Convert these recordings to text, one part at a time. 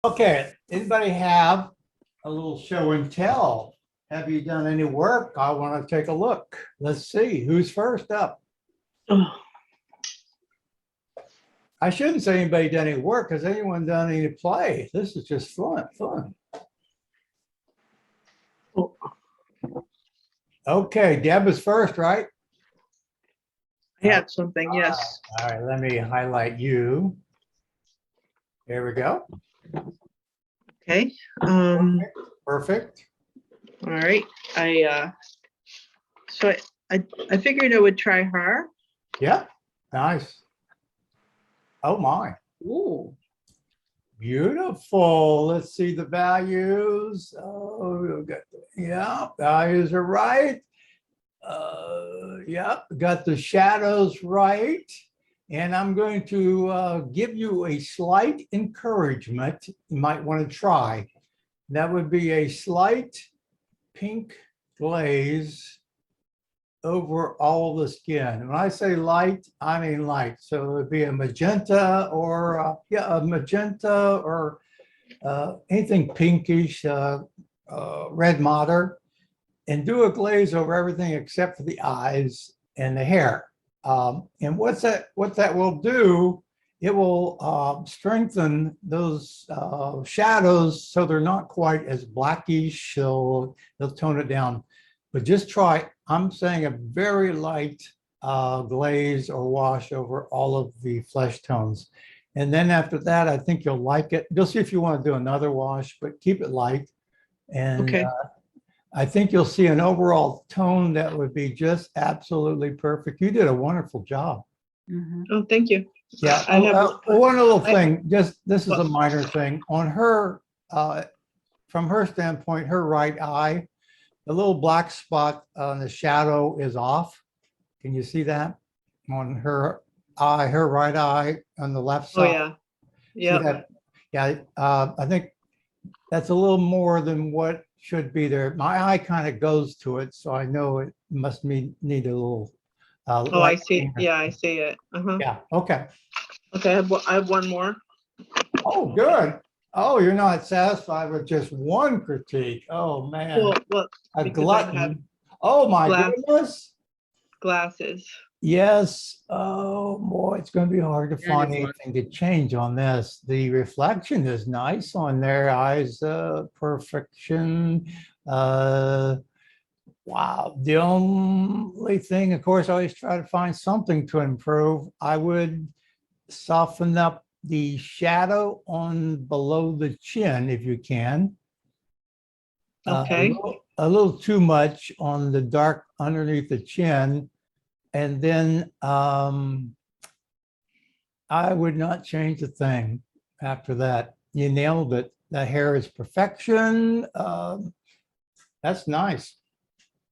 Okay, anybody have a little show and tell? Have you done any work? I want to take a look. Let's see, who's first up? Oh, I shouldn't say anybody done any work. Has anyone done any play? This is just fun. oh, Okay, Deb is first, right? I had something, yes. All right, let me highlight you. There we go. Okay. Perfect. All right. So I figured I would try her. Yeah, nice. Oh my, Ooh. beautiful. Let's see the values. Oh, we've got yeah, values are right. Yep, got the shadows right. And I'm going to give you a slight encouragement you might want to try. That would be a slight pink glaze over all the skin. And when I say light, I mean light. So it would be a magenta or a magenta or anything pinkish, red madder, and do a glaze over everything except for the eyes and the hair. And what that will do, it will strengthen those shadows so they're not quite as blackish. So they'll tone it down. But just try, I'm saying a very light glaze or wash over all of the flesh tones. And then after that, I think you'll like it. You'll see if you want to do another wash, but keep it light. And Okay. I think you'll see an overall tone that would be just absolutely perfect. You did a wonderful job. Oh, thank you. Yeah. I have One little I- thing, just this is a minor thing on her, from her standpoint, her right eye, the little black spot on the shadow is off. Can you see that on her eye, her right eye on the left Oh, side? yeah. See Yeah. that? Yeah. I think that's a little more than what should be there. My eye kind of goes to it, so I know it must need a little. Oh, I light see. cleaner. Yeah, I see it. Uh-huh. Yeah. Okay. Okay, I have one more. Oh, good. Oh, you're not satisfied with just one critique. Oh man, Well, a because I have glutton. Oh my glass- goodness. glasses. Yes. Oh boy, it's going to be hard to Yeah, it find is hard. anything to change on this. The reflection is nice on their eyes. Perfection. Wow. The only thing, of course, I always try to find something to improve. I would soften up the shadow on below the chin if you can. Okay. A little too much on the dark underneath the chin. And then I would not change a thing after that. You nailed it. The hair is perfection. That's nice.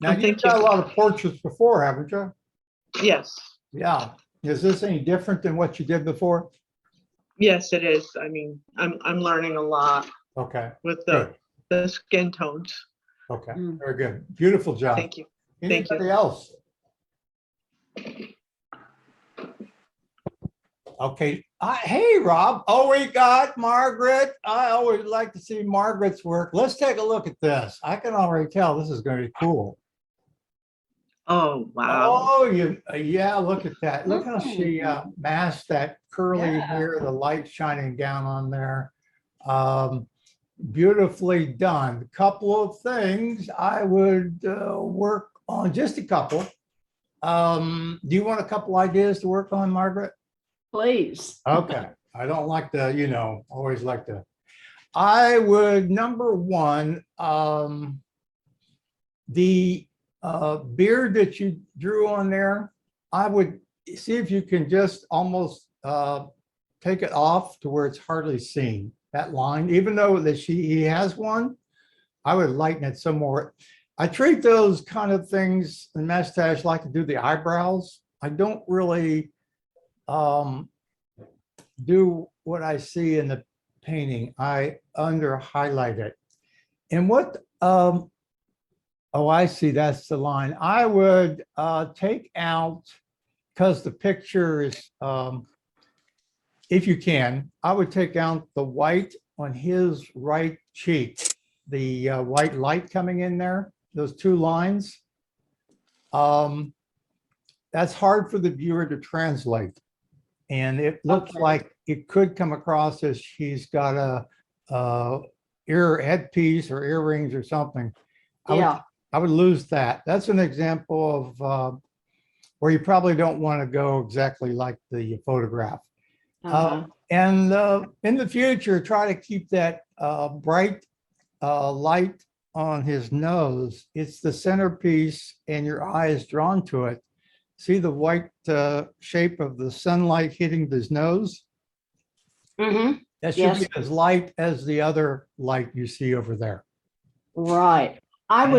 Now, Oh, you've thank got a you. lot of portraits before, haven't you? Yes. Yeah. Is this any different than what you did before? Yes, it is. I mean, I'm learning a lot Okay. with Good. the skin tones. Okay. Very good. Beautiful job. Thank you. Thank you. Anybody else? Okay. Hey, Rob. Oh, we got Margaret. I always like to see Margaret's work. Let's take a look at this. I can already tell this is going to be cool. Oh, wow. Oh, yeah, look at that. Look how she masked that curly hair, the light shining down on there. Beautifully done. Couple of things I would work on, just a couple. Do you want a couple ideas to work on, Margaret? Please. Okay. I don't like to, always like to. I would, number one, the beard that you drew on there, I would see if you can just almost take it off to where it's hardly seen, that line, even though that he has one, I would lighten it some more. I treat those kind of things in mustache like to do the eyebrows. I don't really do what I see in the painting. I under highlight it. And what oh, I see, that's the line. I would take out, because the picture is, if you can, I would take out the white on his right cheek, the white light coming in there, those two lines. That's hard for the viewer to translate. And it looks Okay. like it could come across as he's got a ear headpiece or earrings or something. Yeah, I would lose that. That's an example of where you probably don't want to go exactly like the photograph. uh-huh. And in the future, try to keep that bright light on his nose. It's the centerpiece and your eye is drawn to it. See the white shape of the sunlight hitting his nose? Mm-hmm. That should Yes. be as light as the other light you see over there. Right. I And-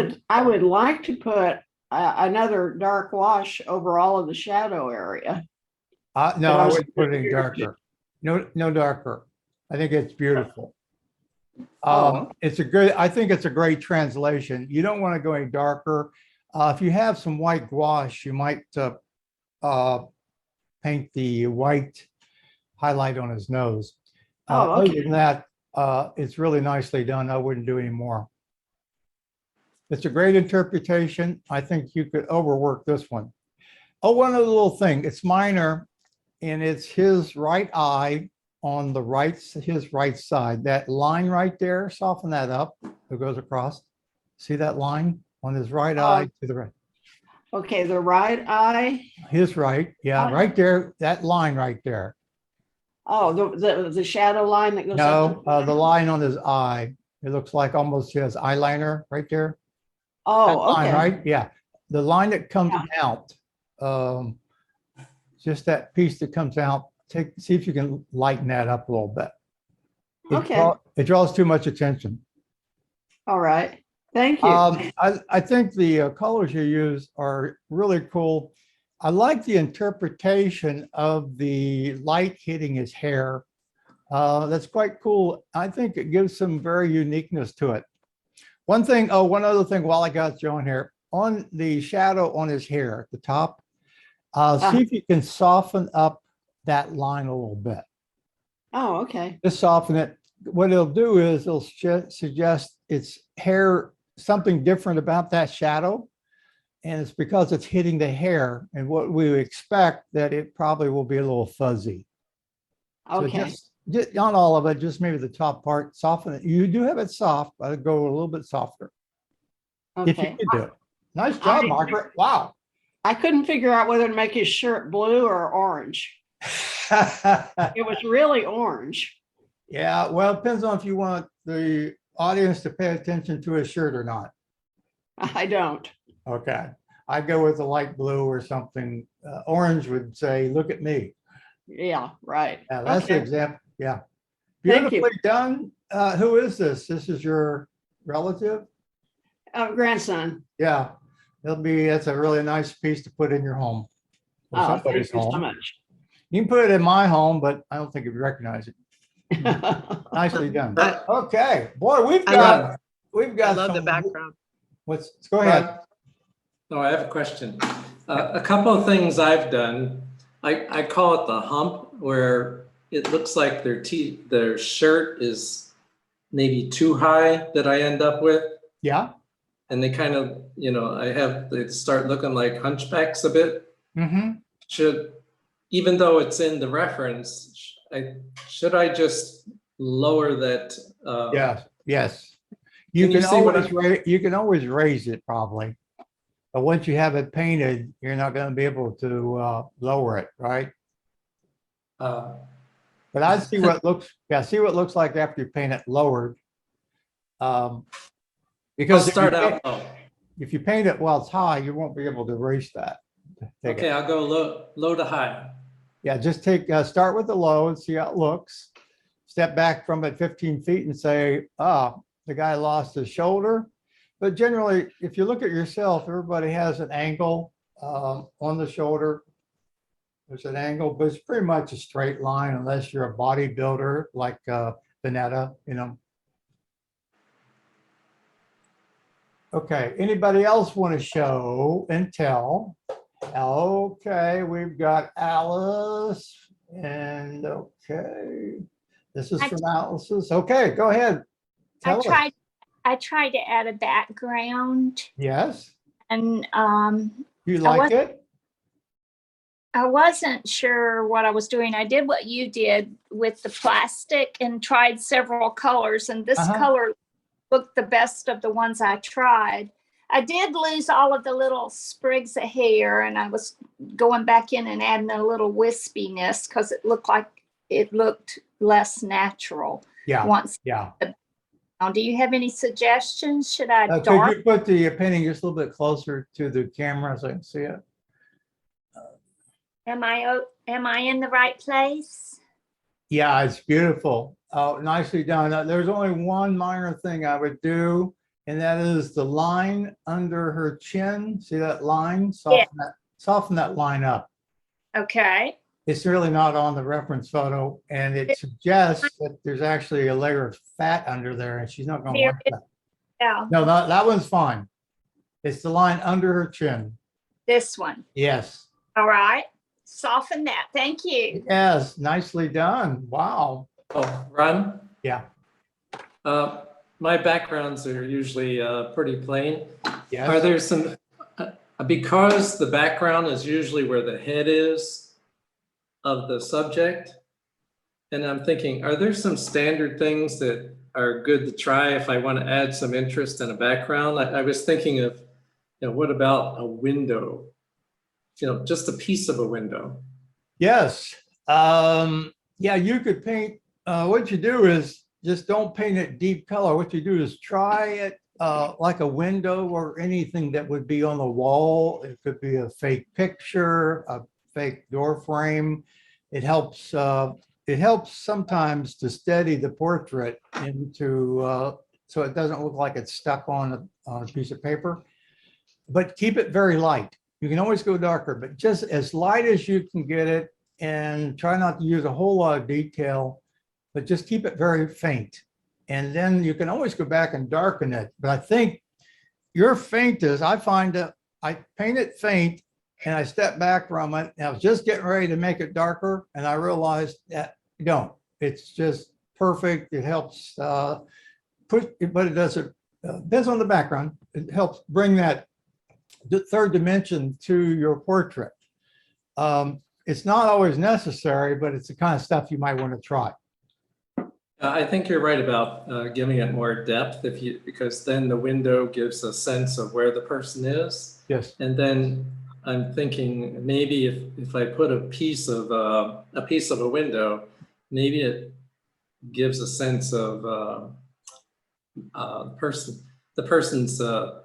would like to put another dark wash over all of the shadow area. No, But I I was wouldn't put any confused. darker. No darker. I think it's beautiful. Oh. I think it's a great translation. You don't want to go any darker. If you have some white gouache, you might paint the white highlight on his nose. Oh, Other okay. than that, it's really nicely done. I wouldn't do any more. It's a great interpretation. I think you could overwork this one. Oh, one other little thing. It's minor, and it's his right eye on the right, his right side. That line right there, soften that up. It goes across. See that line on his right eye to the right? Okay, the right eye. His right, yeah, right there. That line right there. Oh, the shadow line that goes No, up. the line on his eye. It looks like almost his eyeliner right there. That Oh, line, okay. right? Yeah, the line that comes Yeah. out. Just that piece that comes out. See if you can lighten that up a little bit. Okay. It draws too much attention. All right. Thank you. I think the colors you use are really cool. I like the interpretation of the light hitting his hair. That's quite cool. I think it gives some very uniqueness to it. One other thing while I got you on here, on the shadow on his hair at the top, see if you can soften up that line a little bit. Oh, okay. Just soften it. What it'll do is it'll suggest it's hair, something different about that shadow. And it's because it's hitting the hair, and what we would expect that it probably will be a little fuzzy. So Okay. just not all of it, just maybe the top part, soften it. You do have it soft, but I'd go a little bit softer. If you Okay. can do it. Nice job, Margaret. Wow. I couldn't figure out whether to make his shirt blue or orange. It was really orange. Yeah, well, it depends on if you want the audience to pay attention to his shirt or not. I don't. Okay, I'd go with a light blue or something. Orange would say, look at me. Yeah, right. Yeah, that's the Okay. example. Yeah. Thank you. Beautifully done. Who is this? This is your relative? Grandson. Yeah, that's a really nice piece to put in your home. Or Oh, thank you somebody's so home. much. You can put it in my home, but I don't think you'd recognize it. Nicely done. Okay, boy, we've I got I love the some- background. Go ahead. No, I have a question. A couple of things I've done, I call it the hump, where it looks like their shirt is maybe too high that I end up with. Yeah. And they kind of, they start looking like hunchbacks a bit. Mm-hmm. Even though it's in the reference, should I just lower that? Yes. You Can you can see what always raise it probably. But once you have it painted, you're not going to be able to lower it, right? But I see what looks like after you paint it lowered. I'll Because start out low. if you paint it while it's high, you won't be able to erase that. Okay, I'll go low to high. Yeah, just start with the low and see how it looks. Step back from it 15 feet and say, the guy lost his shoulder. But generally, if you look at yourself, everybody has an angle on the shoulder. There's an angle, but it's pretty much a straight line unless you're a bodybuilder like Vanetta, Okay, anybody else want to show and tell? Okay, we've got Alice and okay. This is I- for analysis. Okay, go ahead. I Tell us. tried to add a background Yes, and you I like it? I wasn't sure what I was doing. I did what you did with the plastic and tried several colors, and this Uh-huh. color looked the best of the ones I tried. I did lose all of the little sprigs of hair, and I was going back in and adding a little wispiness because it looked less natural Yeah, once. yeah. Now, do you have any suggestions? Should I Could dark? you put the painting just a little bit closer to the camera so I can see it? Am I in the right place? Yeah, it's beautiful. Oh, nicely done. There's only one minor thing I would do, and that is the line under her chin. See that line? Soften that line up. Okay. It's really not on the reference photo, and it suggests that there's actually a layer of fat under there, and she's not going to Here like that. Yeah, No, that one's fine. It's the line under her chin. this one. Yes. All right. Soften that. Thank you. Yes, nicely done. Wow. Oh, Ron? Yeah. My backgrounds are usually pretty plain. Yes. Are there some, because the background is usually where the head is of the subject, and I'm thinking, are there some standard things that are good to try if I want to add some interest in a background? I was thinking of, what about a window? Just a piece of a window. Yes. Yeah, you could paint, what you do is just don't paint it deep color. What you do is try it like a window or anything that would be on the wall. It could be a fake picture, a fake door frame. It helps sometimes to steady the portrait into, so it doesn't look like it's stuck on a piece of paper, but keep it very light. You can always go darker, but just as light as you can get it, and try not to use a whole lot of detail, but just keep it very faint. And then you can always go back and darken it. But I think your faint is, I find that I paint it faint and I step back from it. And I was just getting ready to make it darker, and I realized that you don't. It's just perfect. It helps but it doesn't, depends on the background. It helps bring that third dimension to your portrait. It's not always necessary, but it's the kind of stuff you might want to try. I think you're right about giving it more depth because then the window gives a sense of where the person is. Yes. And then I'm thinking maybe if I put a piece of a window, maybe it gives a sense of the person's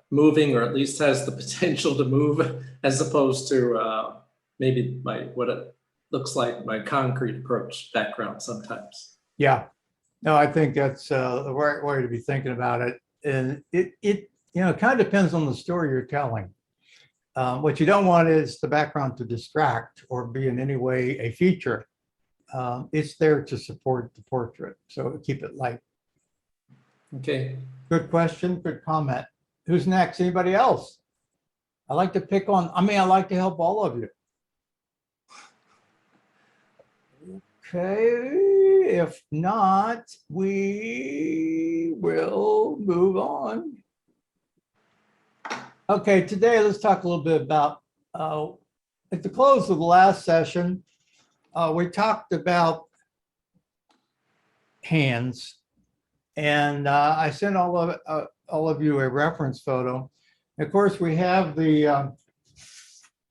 moving, or at least has the potential to move, as opposed to maybe what it looks like my concrete approach background sometimes. Yeah. No, I think that's the right way to be thinking about it. And it kind of depends on the story you're telling. What you don't want is the background to distract or be in any way a feature. It's there to support the portrait, so keep it light. Okay. Good question, good comment. Who's next? Anybody else? I like to I like to help all of you. Okay, if not, we will move on. Okay, today let's talk a little bit about, at the close of the last session, we talked about hands, and I sent all of you a reference photo. Of course, we have the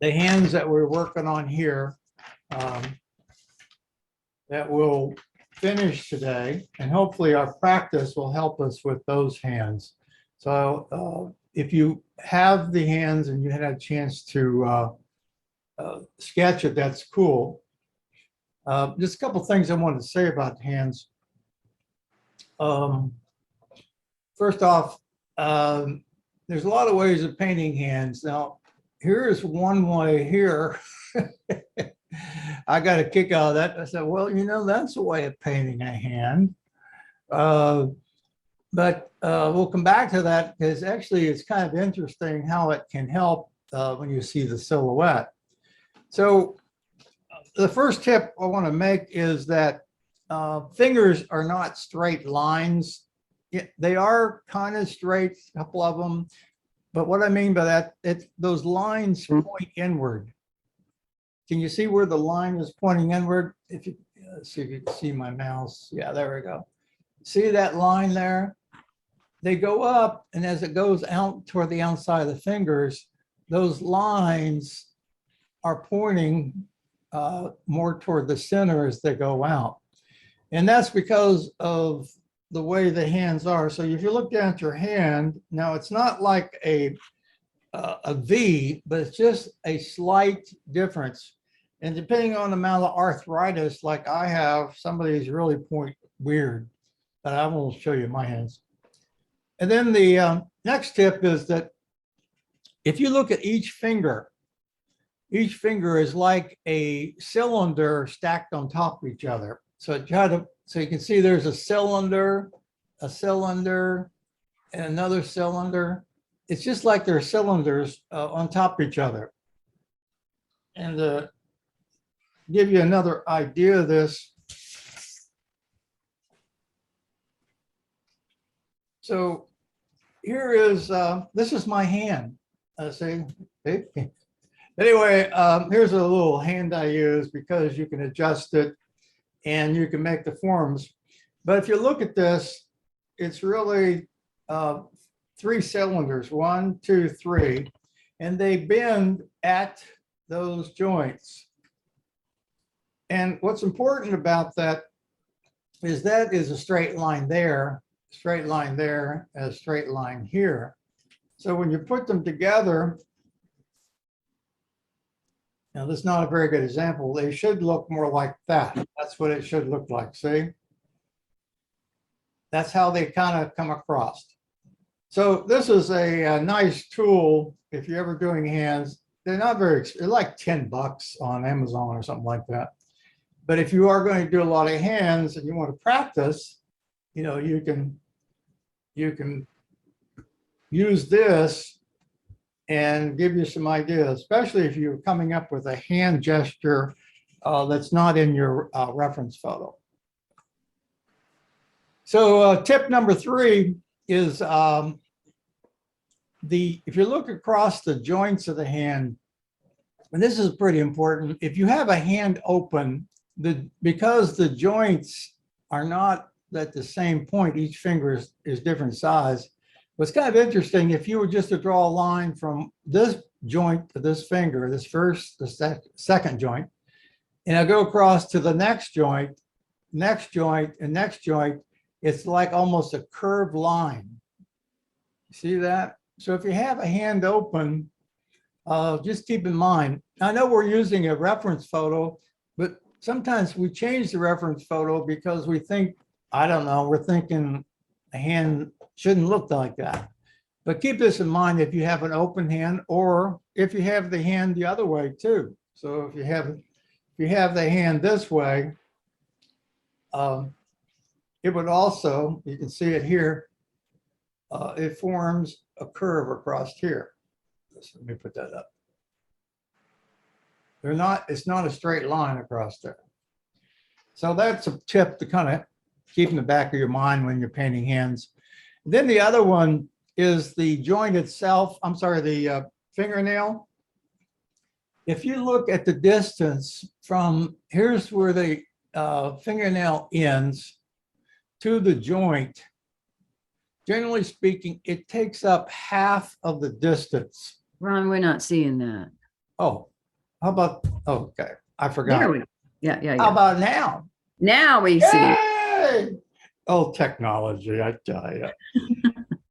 hands that we're working on here. That will finish today, and hopefully our practice will help us with those hands. So if you have the hands and you had a chance to sketch it, that's cool. Just a couple things I wanted to say about the hands. First off, there's a lot of ways of painting hands. Now, here's one way here. I got a kick out of that. I said, well, that's a way of painting a hand. But we'll come back to that, because actually it's kind of interesting how it can help when you see the silhouette. So the first tip I want to make is that fingers are not straight lines. They are kind of straight, a couple of them. But what I mean by that, those lines point inward. Can you see where the line is pointing inward? If you see if you can see my mouse. Yeah, there we go. See that line there? They go up, and as it goes out toward the outside of the fingers, those lines are pointing more toward the center as they go out. And that's because of the way the hands are. So if you look down at your hand, now it's not like a V, but it's just a slight difference. And depending on the amount of arthritis, like I have, some of these really point weird, but I will show you my hands. And then the next tip is that if you look at each finger is like a cylinder stacked on top of each other. So you can see there's a cylinder, and another cylinder. It's just like they're cylinders on top of each other. And to give you another idea of this. So here is, this is my hand. See, anyway, here's a little hand I use because you can adjust it and you can make the forms. But if you look at this, it's really 3 cylinders, 1, 2, 3, and they bend at those joints. And what's important about that is a straight line there, straight line there, and a straight line here. So when you put them together, now this is not a very good example. They should look more like that. That's what it should look like, see? That's how they kind of come across. So this is a nice tool if you're ever doing hands. They're not very, they're like $10 on Amazon or something like that. But if you are going to do a lot of hands and you want to practice, you know, you can use this and give you some ideas, especially if you're coming up with a hand gesture that's not in your reference photo. So tip number 3 is if you look across the joints of the hand, and this is pretty important, if you have a hand open, because the joints are not at the same point, each finger is different size. What's kind of interesting, if you were just to draw a line from this joint to this finger, the second joint, and I go across to the next joint, and next joint, it's like almost a curved line. See that? So if you have a hand open, just keep in mind, I know we're using a reference photo, but sometimes we change the reference photo because we think, I don't know, we're thinking a hand shouldn't look like that. But keep this in mind if you have an open hand or if you have the hand the other way too. So if you have the hand this way, it would also, you can see it here, it forms a curve across here. Let me put that up. It's not a straight line across there. So that's a tip to kind of keep in the back of your mind when you're painting hands. Then the other one is the joint itself. I'm sorry, the fingernail. If you look at the distance from, here's where the fingernail ends to the joint, generally speaking, it takes up half of the distance. Ron, we're not seeing that. Oh, how about, okay, I forgot. There we go. Yeah. How about now? Now we see. Yay! Oh, technology, I tell you.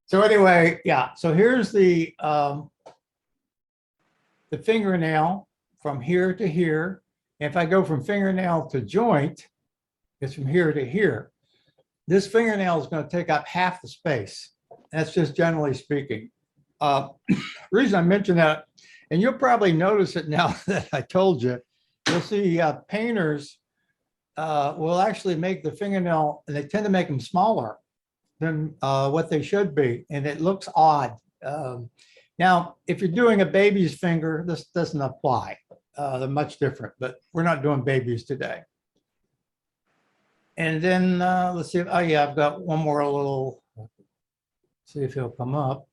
So anyway, yeah, so here's the fingernail from here to here. If I go from fingernail to joint, it's from here to here. This fingernail is going to take up half the space. That's just generally speaking. Reason I mention that, and you'll probably notice it now that I told you, you'll see painters will actually make the fingernail, and they tend to make them smaller than what they should be, and it looks odd. Now, if you're doing a baby's finger, this doesn't apply. They're much different, but we're not doing babies today. And then let's see. Oh yeah, I've got one more little. See if he'll come up.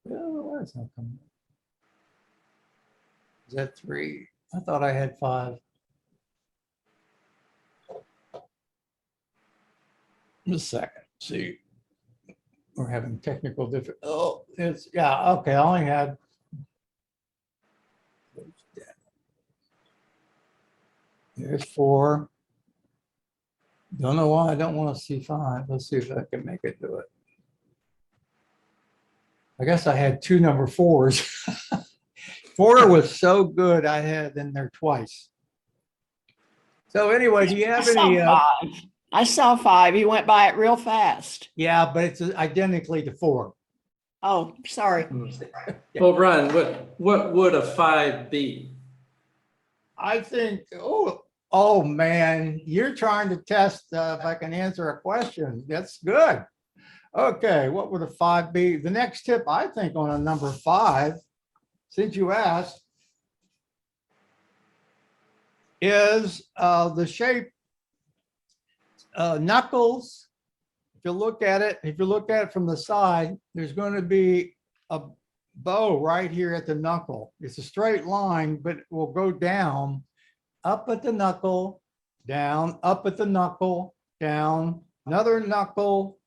Oh, why is not coming up? Is that 3? I thought I had 5. Just a second. See, we're having technical difficulty. Oh, it's yeah. Okay, I only had. There's 4. Don't know why I don't want to see 5. Let's see if I can make it do it. I guess I had 2 number 4s. 4 was so good, I had in there twice. So anyway, do you I have saw any? 5. I saw 5. He went by it real fast. Yeah, but it's identically to 4. Oh, sorry. Well, Ron, what would a 5 be? I think, oh man, you're trying to test if I can answer a question. That's good. Okay, what would a 5 be? The next tip, I think, on a number 5, since you asked, is the shape knuckles. If you look at it from the side, there's going to be a bow right here at the knuckle. It's a straight line, but it will go down, up at the knuckle, down, up at the knuckle, down, another knuckle,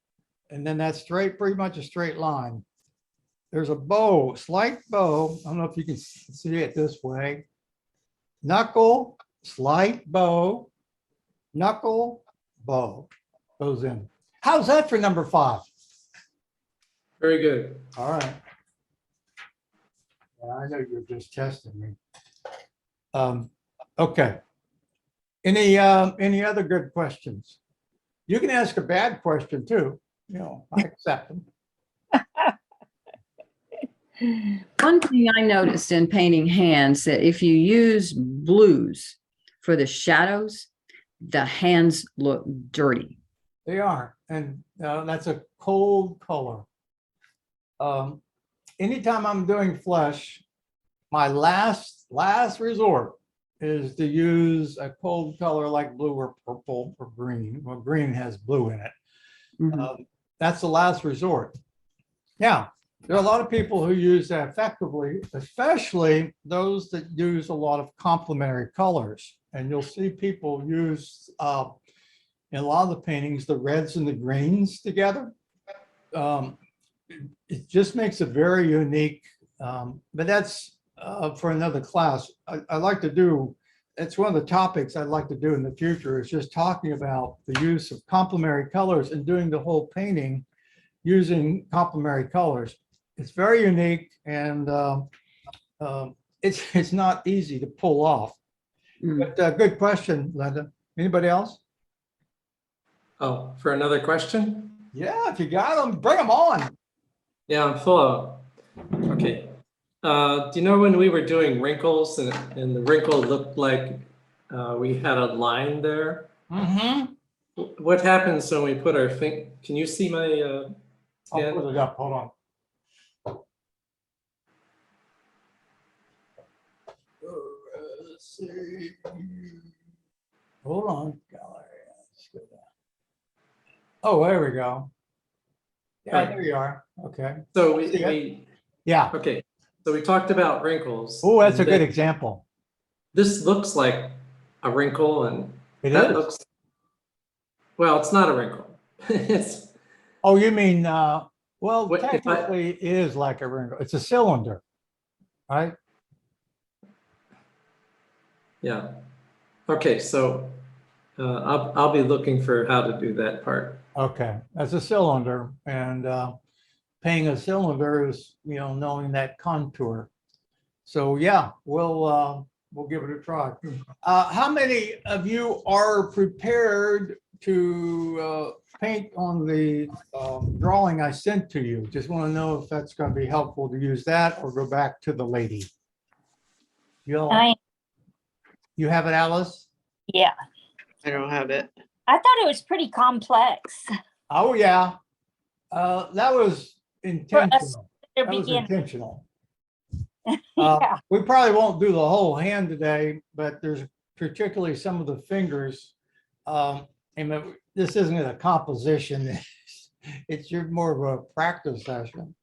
and then that's straight, pretty much a straight line. There's a bow, slight bow. I don't know if you can see it this way. Knuckle, slight bow, knuckle, bow goes in. How's that for number 5? Very good. All right. Yeah, I know you're just testing me. Okay. Any other good questions? You can ask a bad question too. You know, I accept them. One thing I noticed in painting hands, that if you use blues for the shadows, the hands look dirty. They are, and that's a cold color. Anytime I'm doing flesh, my last resort is to use a cold color like blue or purple or green. Well, green has blue in it. Mhm. That's the last resort. Now, there are a lot of people who use that effectively, especially those that use a lot of complementary colors. And you'll see people use in a lot of the paintings, the reds and the greens together. It just makes a very unique, but that's for another class. I like to do, it's one of the topics I'd like to do in the future, is just talking about the use of complementary colors and doing the whole painting using complementary colors. It's very unique, and it's not easy to pull off. Mm. But good question, Linda. Anybody else? Oh, for another question? Yeah, if you got them, bring them on. Yeah, I'm full of. Okay. Do you know when we were doing wrinkles and the wrinkle looked like we had a line there? Mm-hmm. What happens when we put our finger? Can you see my I'll hand? put it up. Hold on. Let's see. Hold on. Gallery. Let's go down. Oh, there we go. Yeah, Right. there you are. Okay. So See it? we Yeah. okay. So we talked about wrinkles. Oh, that's a and good then example. This looks like a wrinkle, and It that is. looks. Well, it's not a wrinkle. It's Oh, you mean, well, What if I- technically it is like a wrinkle. It's a cylinder, right? yeah. Okay, so I'll be looking for how to do that part. Okay, that's a cylinder, and painting a cylinder is, knowing that contour. So yeah, we'll give it a try. How many of you are prepared to paint on the drawing I sent to you? Just want to know if that's going to be helpful to use that or go back to the lady. You have it, Alice? Yeah, I don't have it. I thought it was pretty complex. Oh, yeah. That was intentional. The That was beginning. intentional. Yeah. We probably won't do the whole hand today, but there's particularly some of the fingers. this isn't a composition. It's more of a practice session.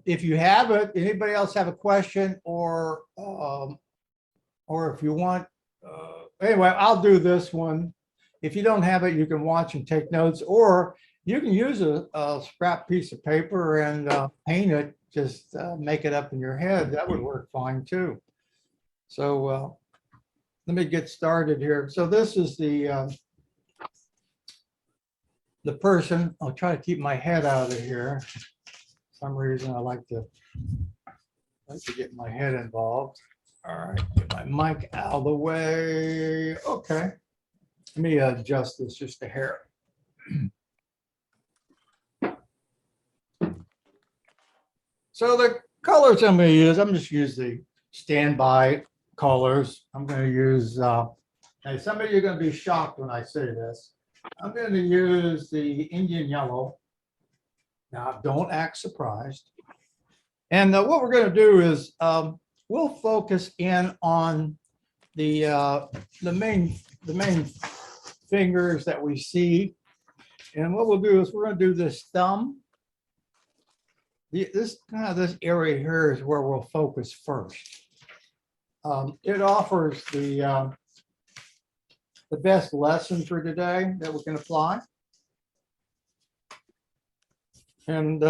If you have it, anybody else have a question or if you want, anyway, I'll do this one. If you don't have it, you can watch and take notes, or you can use a scrap piece of paper and paint it, just make it up in your head. That would work fine too. So let me get started here. So this is the person. I'll try to keep my head out of here. For some reason I like to get my head involved. All right, get my mic out of the way. Okay. Let me adjust this just a hair. So the colors I'm going to use, I'm just use the standby colors. I'm going to use, now some of you are going to be shocked when I say this. I'm going to use the Indian yellow. Now, don't act surprised. And what we're going to do is we'll focus in on the main fingers that we see. And what we'll do is we're going to do this thumb. This area here is where we'll focus first. It offers the best lesson for today that we can apply. And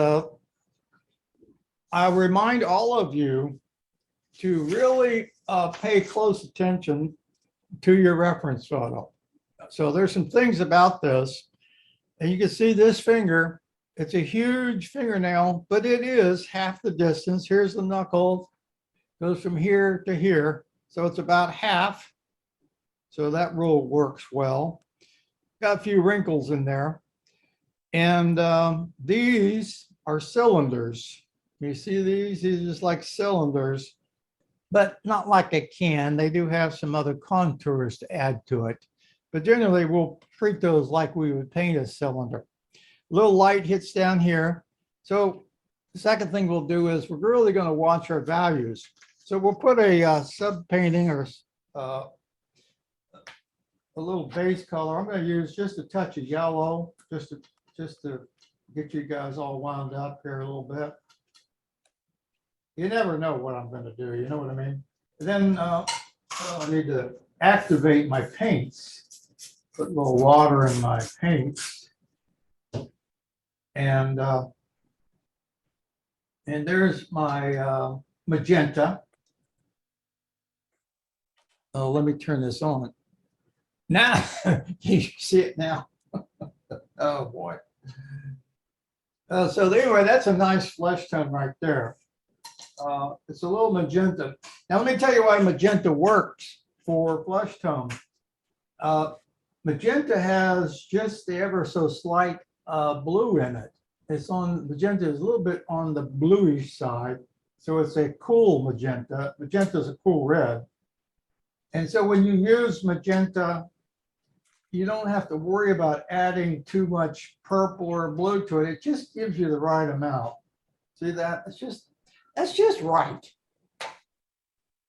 I remind all of you to really pay close attention to your reference photo. So there's some things about this, and you can see this finger. It's a huge fingernail, but it is half the distance. Here's the knuckle, goes from here to here. So it's about half. So that rule works well. Got a few wrinkles in there. And these are cylinders. You see these? These are just like cylinders, but not like a can. They do have some other contours to add to it. But generally, we'll treat those like we would paint a cylinder. A little light hits down here. So the second thing we'll do is we're really going to watch our values. So we'll put a sub painting or a little base color. I'm going to use just a touch of yellow, just to get you guys all wound up here a little bit. You never know what I'm going to do. You know what I mean? And then I need to activate my paints. Put a little water in my paints. And there's my magenta. Oh, let me turn this on. Now, you see it now. Oh, boy. So anyway, that's a nice flesh tone right there. It's a little magenta. Now, let me tell you why magenta works for flesh tone. Magenta has just the ever so slight blue in it. Magenta is a little bit on the bluish side. So it's a cool magenta. Magenta is a cool red. And so when you use magenta, you don't have to worry about adding too much purple or blue to it. It just gives you the right amount. See that? That's just right.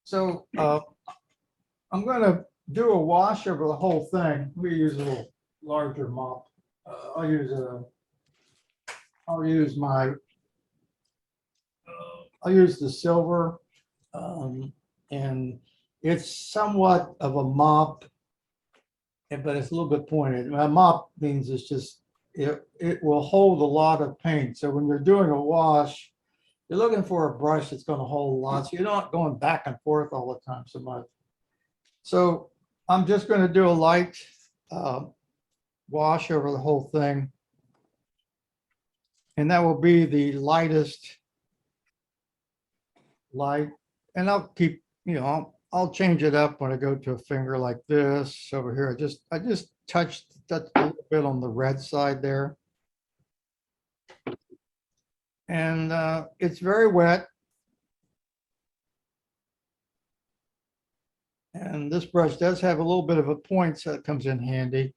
So I'm going to do a wash over the whole thing. Let me use a little larger mop. I'll use the silver, and it's somewhat of a mop, but it's a little bit pointed. A mop means it's just, it will hold a lot of paint. So when you're doing a wash, you're looking for a brush that's going to hold a lot. So you're not going back and forth all the time so much. So I'm just going to do a light wash over the whole thing. And that will be the lightest light. And I'll keep, I'll change it up when I go to a finger like this over here. I just touched that a little bit on the red side there. And it's very wet. And this brush does have a little bit of a point, so it comes in handy.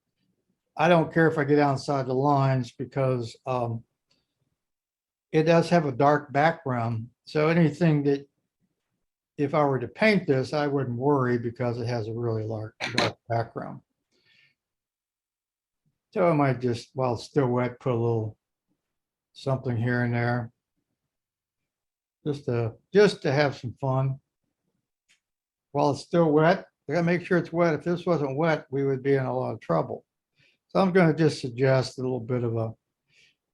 I don't care if I get outside the lines because it does have a dark background. So anything that, if I were to paint this, I wouldn't worry because it has a really dark background. So I might just, while it's still wet, put a little something here and there. Just to have some fun. While it's still wet, I gotta make sure it's wet. If this wasn't wet, we would be in a lot of trouble. So I'm gonna just suggest a little bit of a,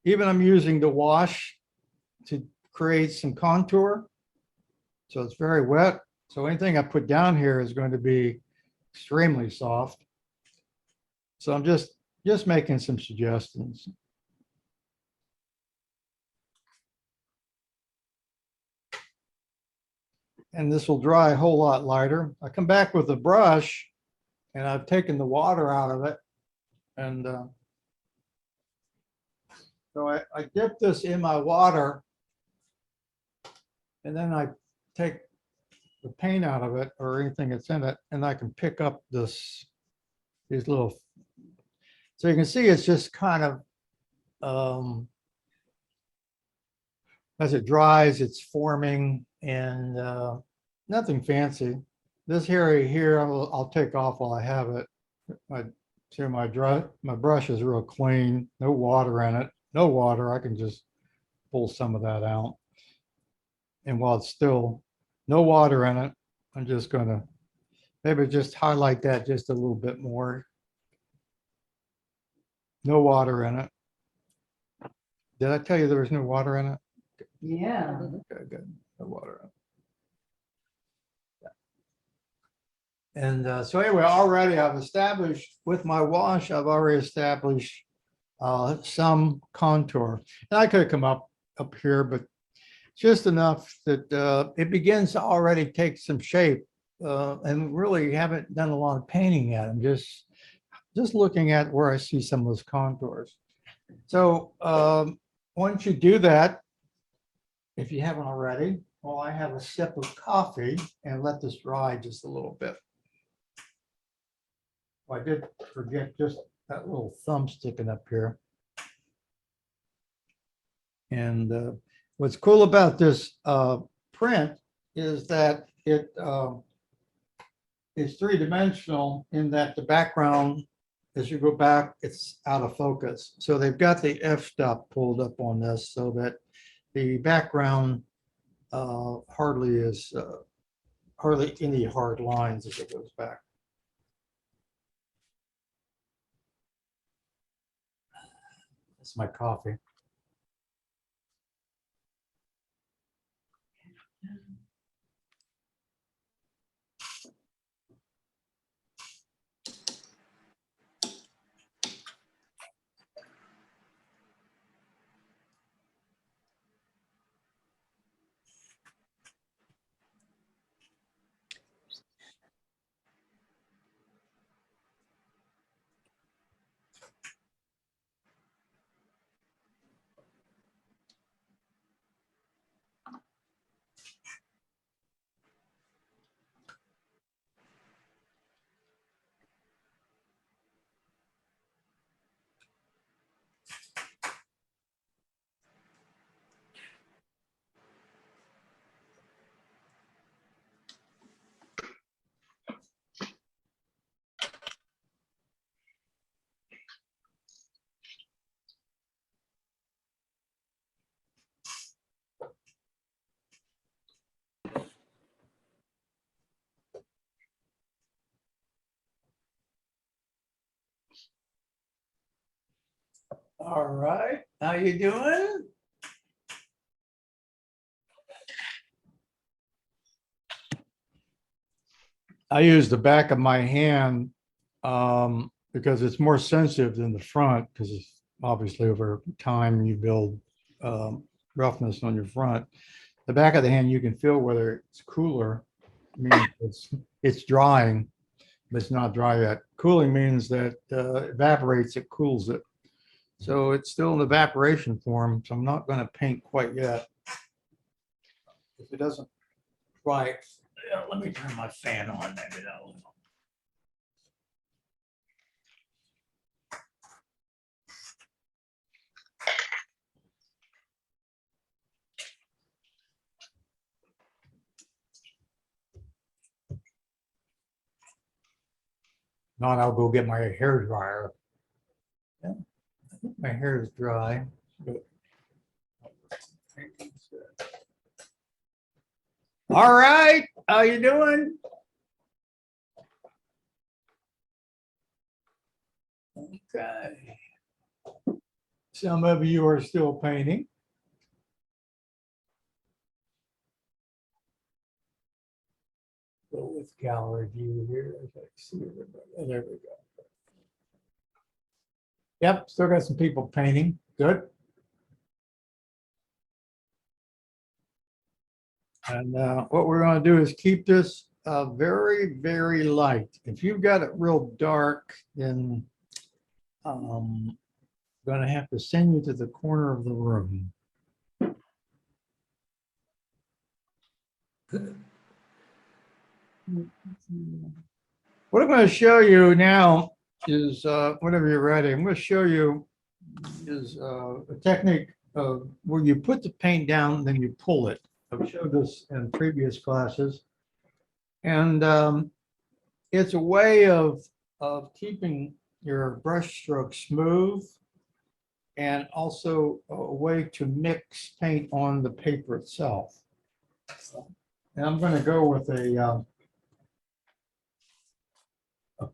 even I'm using the wash to create some contour. So it's very wet. So anything I put down here is going to be extremely soft. So I'm just making some suggestions. And this will dry a whole lot lighter. I come back with a brush and I've taken the water out of it. And so I dip this in my water and then I take the paint out of it or anything that's in it, and I can pick up these little, so you can see it's just kind of, as it dries, it's forming and nothing fancy. This area here, I'll take off while I have it. See my brush is real clean, no water in it, no water. I can just pull some of that out. And while it's still no water in it, I'm just gonna maybe just highlight that just a little bit more. No water in it. Did I tell you there was no water in it? Yeah. Okay, good. No water in it. And so anyway, already I've established with my wash, I've already established some contour. And I could have come up here, but just enough that it begins to already take some shape. And really haven't done a lot of painting yet. I'm just looking at where I see some of those contours. So once you do that, if you haven't already, well, I have a sip of coffee and let this dry just a little bit. I did forget just that little thumb sticking up here. And what's cool about this print is that it is three-dimensional in that the background, as you go back, it's out of focus. So they've got the f-stop pulled up on this so that the background hardly any hard lines as it goes back. That's my coffee. All right, how you doing? I use the back of my hand because it's more sensitive than the front, because it's obviously over time you build roughness on your front. The back of the hand, you can feel whether it's cooler, means it's drying, but it's not dry yet. Cooling means that evaporates, it cools it. So it's still in evaporation form, so I'm not going to paint quite yet. If it doesn't dry, let me turn my fan on, maybe that'll. Not, I'll go get my hair dryer. Yeah. My hair is dry. All right, how you doing? Okay. Some of you are still painting. Go with gallery view here. as I see everybody. Oh, there we go. Yep, still got some people painting. Good. And what we're going to do is keep this very, very light. If you've got it real dark, then I'm going to have to send you to the corner of the room. What I'm going to show you now is, whenever you're ready, I'm going to show you is a technique of where you put the paint down, then you pull it. I've showed this in previous classes. And it's a way of keeping your brush stroke smooth and also a way to mix paint on the paper itself. And I'm going to go with a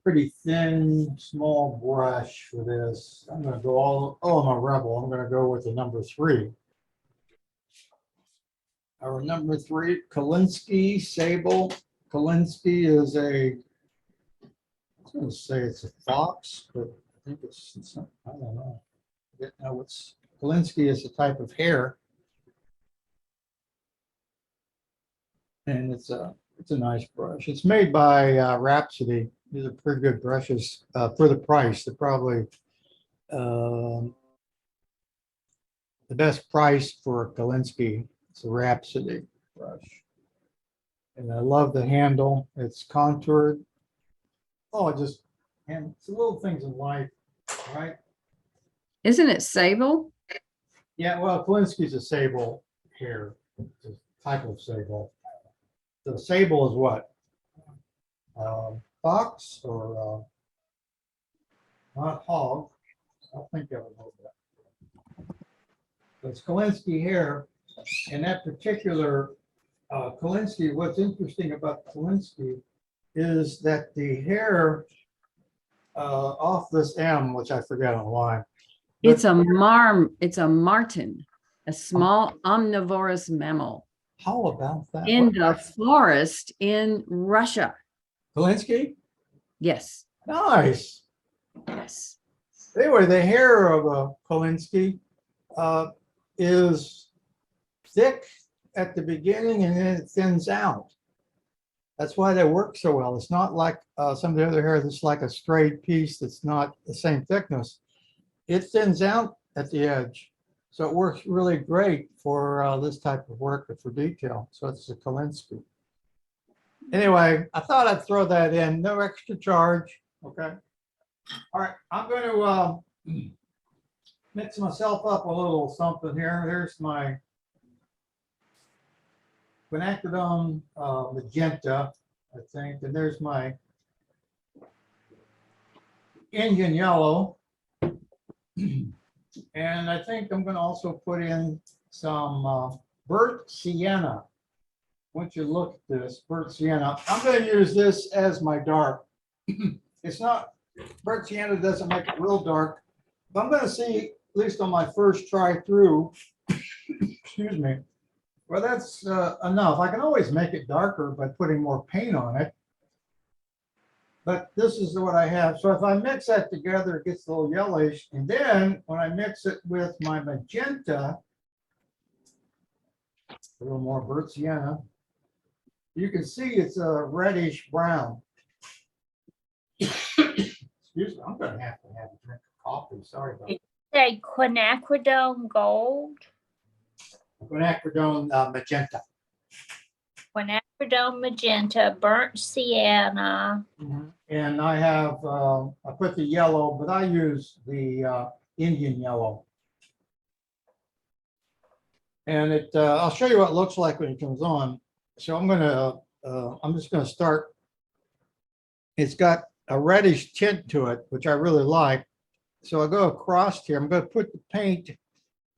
pretty thin, small brush for this. I'm going to go I'm a rebel. I'm going to go with the number 3. Our number 3, Kolinsky Sable. Kolinsky is I was going to say it's a fox, but I think it's I don't know. Kolinsky is a type of hare. And it's a nice brush. It's made by Rhapsody. These are pretty good brushes for the price. They're probably the best price for Kolinsky. It's a Rhapsody brush. And I love the handle. It's contoured. Oh, it's the little things in life, right? Isn't it sable? Yeah, well, Kolinsky's a sable hare. It's a type of sable. The sable is what? Fox or not hog. I'll think of it a little bit. But it's Kolinsky hare, and that particular Kolinsky. What's interesting about Kolinsky is that the hair off this M, which I forget on why. It's a marten, a small omnivorous mammal How about that? in the forest in Russia. Kolinsky? Yes, Nice. yes. Anyway, the hair of a Kolinsky is thick at the beginning and then it thins out. That's why they work so well. It's not like some of the other hair that's like a straight piece that's not the same thickness. It thins out at the edge. So it works really great for this type of work or for detail. So it's a Kolinsky. Anyway, I thought I'd throw that in. No extra charge. Okay. All right. I'm going to mix myself up a little something here. Here's my quinacridone magenta, I think. And there's my Indian yellow. And I think I'm going to also put in some burnt sienna. Once you look at this, burnt sienna, I'm going to use this as my dark. It's not, burnt sienna doesn't make it real dark, but I'm going to see, at least on my first try through, excuse me, well, that's enough. I can always make it darker by putting more paint on it. But this is what I have. So if I mix that together, it gets a little yellowish. And then when I mix it with my magenta, a little more burnt sienna, you can see it's a reddish brown. Excuse me, I'm going to have a drink of coffee. Sorry about that. Say quinacridone gold, Quinacridone magenta. quinacridone magenta, burnt sienna. And I have, I put the yellow, but I use the Indian yellow. And it, I'll show you what it looks like when it comes on. So I'm just gonna start. It's got a reddish tint to it, which I really like. So I go across here. I'm going to put the paint,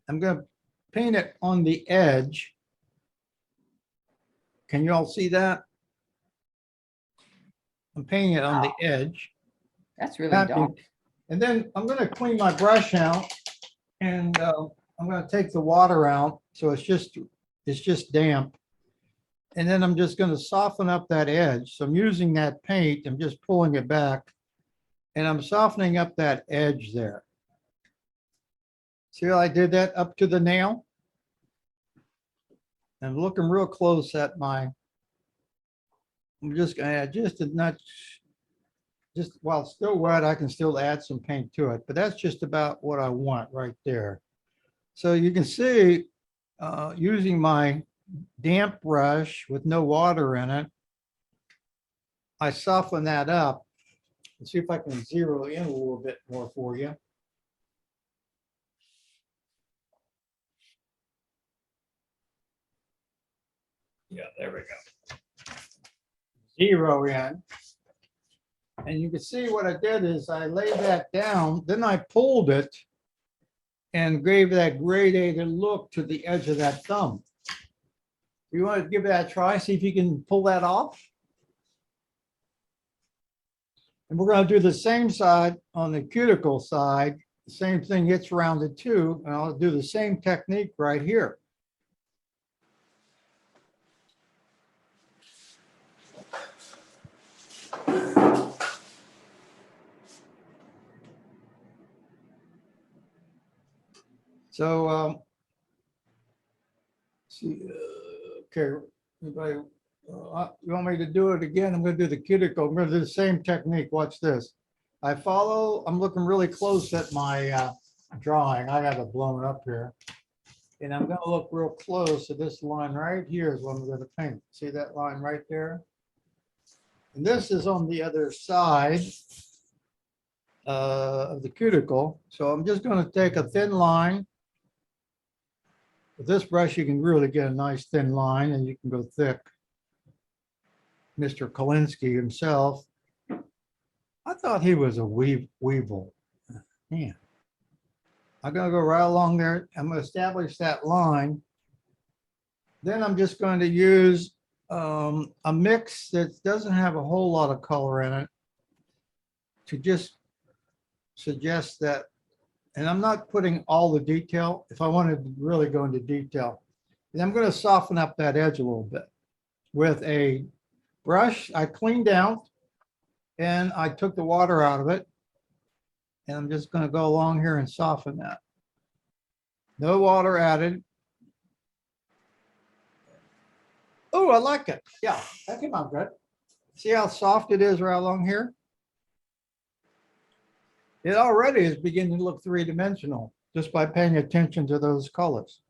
I'm going to paint it on the edge. Can you all see that? I'm painting it on the edge. That's really Tapping. dark. And then I'm going to clean my brush out and I'm going to take the water out. So it's just damp. And then I'm just going to soften up that edge. So I'm using that paint. I'm just pulling it back and I'm softening up that edge there. See how I did that up to the nail? I'm looking real close at my, I'm just going to add just a notch, just while it's still wet, I can still add some paint to it, but that's just about what I want right there. So you can see using my damp brush with no water in it, I soften that up. Let's see if I can zero in a little bit more for you. Yeah, there we go. Zero in. And you can see what I did is I laid that down, then I pulled it and gave that gradated look to the edge of that thumb. You want to give that a try, see if you can pull that off? And we're going to do the same side on the cuticle side. The same thing, it's rounded too, and I'll do the same technique right here. So, see, okay, anybody, you want me to do it again? I'm going to do the cuticle. I'm going to do the same technique. Watch this. I follow, I'm looking really close at my drawing. I got it blown up here. And I'm going to look real close at this line right here is what I'm going to paint. See that line right there? And this is on the other side of the cuticle. So I'm just going to take a thin line. With this brush, you can really get a nice thin line and you can go thick. Mr. Kolinsky himself, I thought he was a weevil. Man, I'm going to go right along there. I'm going to establish that line. Then I'm just going to use a mix that doesn't have a whole lot of color in it to just suggest that. And I'm not putting all the detail if I wanted to really go into detail. And I'm going to soften up that edge a little bit with a brush I cleaned out and I took the water out of it. And I'm just going to go along here and soften that. No water added. Oh, I like it. Yeah, that came out good. See how soft it is right along here? It already is beginning to look three-dimensional just by paying attention to those colors.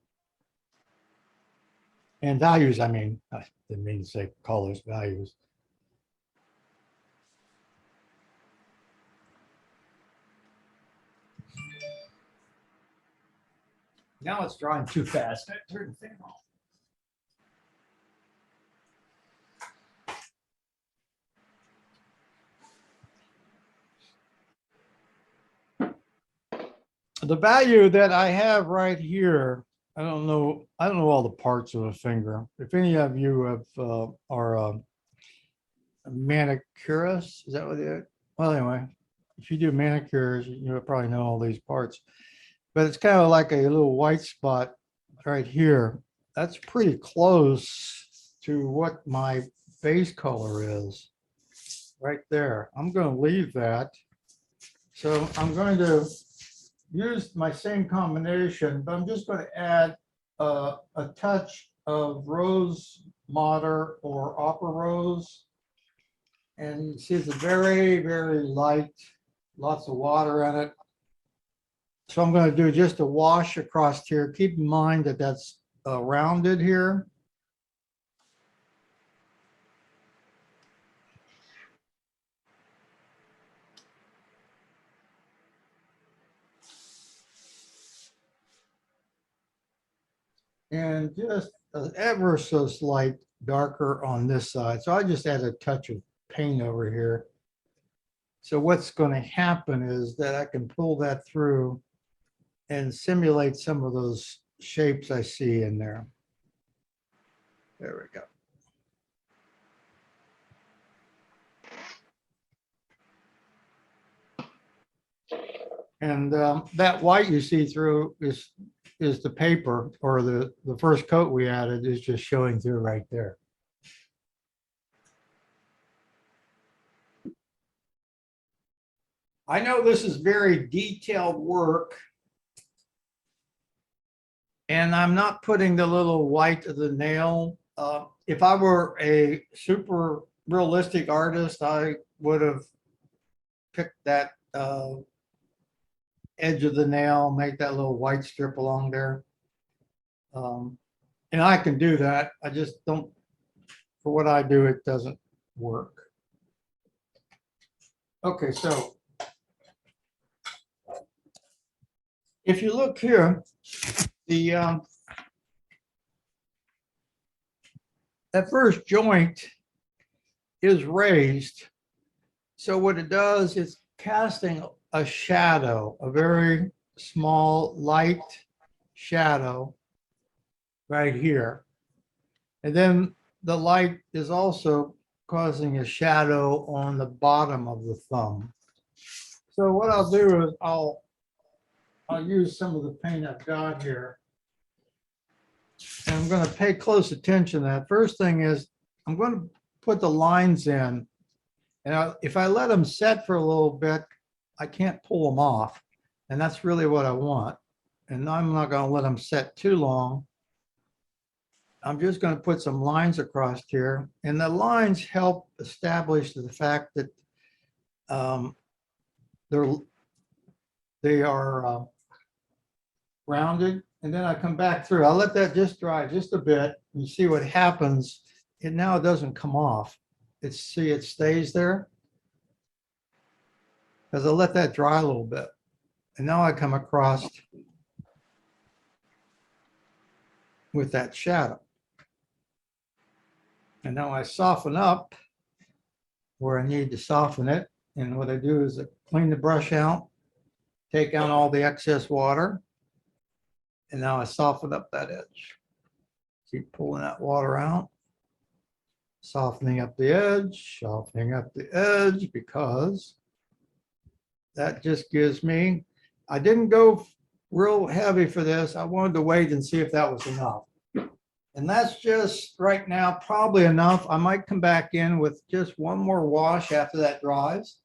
And values, I mean, I didn't mean to say colors, values. Now it's drawing too fast. Turn the thing off. The value that I have right here, I don't know all the parts of a finger. If any of you have are manicurists, is that what it? Well, anyway, if you do manicures, you probably know all these parts. But it's kind of like a little white spot right here. That's pretty close to what my base color is right there. I'm going to leave that. So I'm going to use my same combination, but I'm just going to add a touch of rose madder or opera rose. And you see it's a very, very light, lots of water in it. So I'm going to do just a wash across here. Keep in mind that that's rounded here. And just ever so slight darker on this side. So I just add a touch of paint over here. So what's going to happen is that I can pull that through and simulate some of those shapes I see in there. There we go. And that white you see through is the paper, or the first coat we added is just showing through right there. I know this is very detailed work. And I'm not putting the little white of the nail. If I were a super realistic artist, I would have picked that edge of the nail, make that little white strip along there. And I can do that. I just don't, for what I do, it doesn't work. Okay, so if you look here, the that first joint is raised. So what it does is casting a shadow, a very small light shadow right here. And then the light is also causing a shadow on the bottom of the thumb. So what I'll do is I'll use some of the paint I've got here. And I'm going to pay close attention to that. First thing is I'm going to put the lines in. And if I let them set for a little bit, I can't pull them off. And that's really what I want. And I'm not going to let them set too long. I'm just going to put some lines across here. And the lines help establish the fact that they are rounded. And then I come back through. I'll let that just dry just a bit. You see what happens. It now doesn't come off. See, it stays there. Because I'll let that dry a little bit. And now I come across with that shadow. And now I soften up where I need to soften it. And what I do is I clean the brush out, take out all the excess water. And now I soften up that edge. Keep pulling that water out. Softening up the edge, softening up the edge, because that just gives me, I didn't go real heavy for this. I wanted to wait and see if that was enough. And that's just right now probably enough. I might come back in with just one more wash after that dries.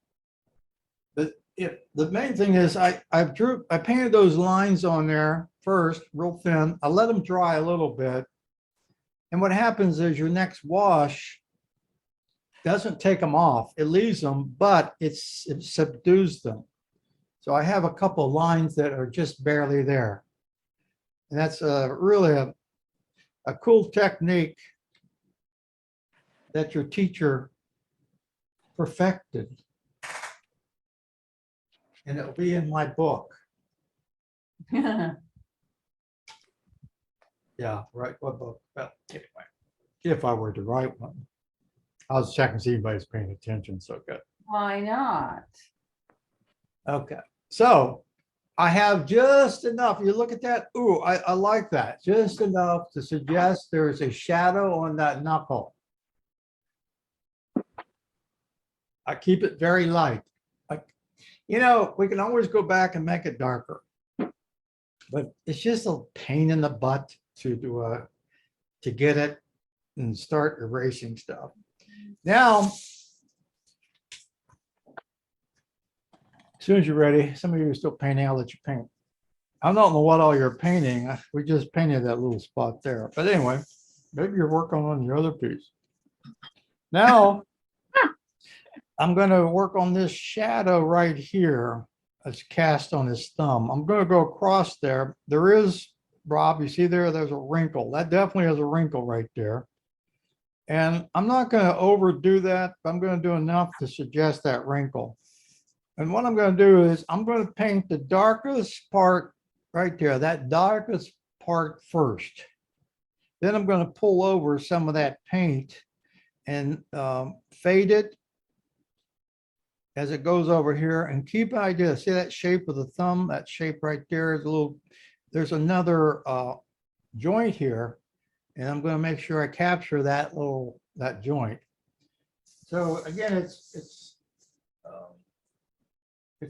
But if the main thing is I painted those lines on there first, real thin. I let them dry a little bit. And what happens is your next wash doesn't take them off. It leaves them, but it subdues them. So I have a couple of lines that are just barely there. And that's really a cool technique that your teacher perfected. And it'll be in my book. Yeah, right. What book? Well, anyway, if I were to write one, I was checking to see if anybody's paying attention. So good. Why not? Okay, so I have just enough. You look at that. Ooh, I like that. Just enough to suggest there is a shadow on that knuckle. I keep it very light. You know, we can always go back and make it darker, but it's just a pain in the butt to get it and start erasing stuff. Now, as soon as you're ready, some of you are still painting, I'll let you paint. I don't know what all you're painting. We just painted that little spot there. But anyway, maybe you're working on your other piece. Now, I'm going to work on this shadow right here that's cast on his thumb. I'm going to go across there. There is, Rob, you see there's a wrinkle. That definitely has a wrinkle right there. And I'm not going to overdo that, but I'm going to do enough to suggest that wrinkle. And what I'm going to do is I'm going to paint the darkest part right there, that darkest part first. Then I'm going to pull over some of that paint and fade it as it goes over here, and keep an idea, see that shape of the thumb, that shape right there is a little, there's another joint here. And I'm going to make sure I capture that joint. So again, it's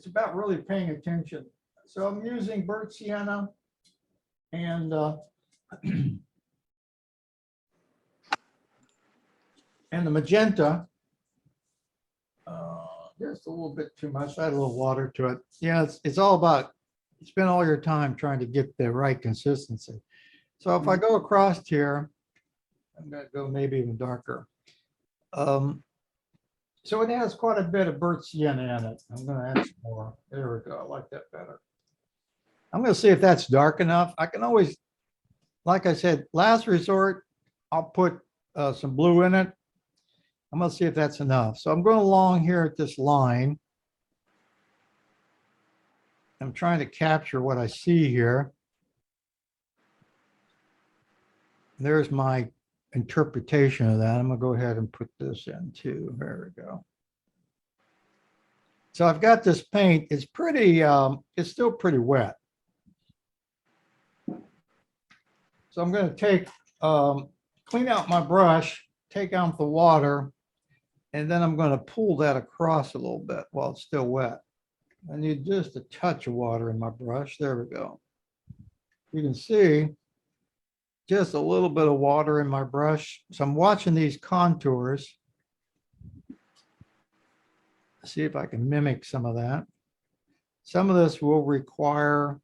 about really paying attention. So I'm using burnt sienna and and the magenta. Just a little bit too much. Add a little water to it. Yeah, it's all about, you spend all your time trying to get the right consistency. So if I go across here, I'm going to go maybe even darker. So it has quite a bit of burnt sienna in it. I'm going to add some more. There we go. I like that better. I'm going to see if that's dark enough. I can always, like I said, last resort, I'll put some blue in it. I'm going to see if that's enough. So I'm going along here at this line. I'm trying to capture what I see here. There's my interpretation of that. I'm going to go ahead and put this in too. There we go. So I've got this paint. It's pretty, it's still pretty wet. So I'm going to take, clean out my brush, take out the water, and then I'm going to pull that across a little bit while it's still wet. I need just a touch of water in my brush. There we go. You can see just a little bit of water in my brush. So I'm watching these contours. See if I can mimic some of that. Some of this will require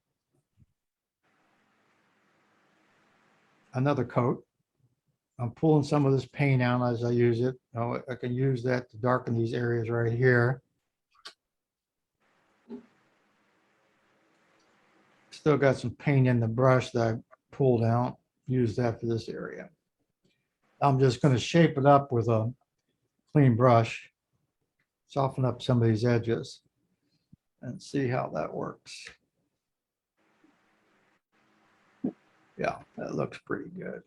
another coat. I'm pulling some of this paint out as I use it. I can use that to darken these areas right here. Still got some paint in the brush that I pulled out. Use that for this area. I'm just going to shape it up with a clean brush, soften up some of these edges, and see how that works. Yeah, that looks pretty good.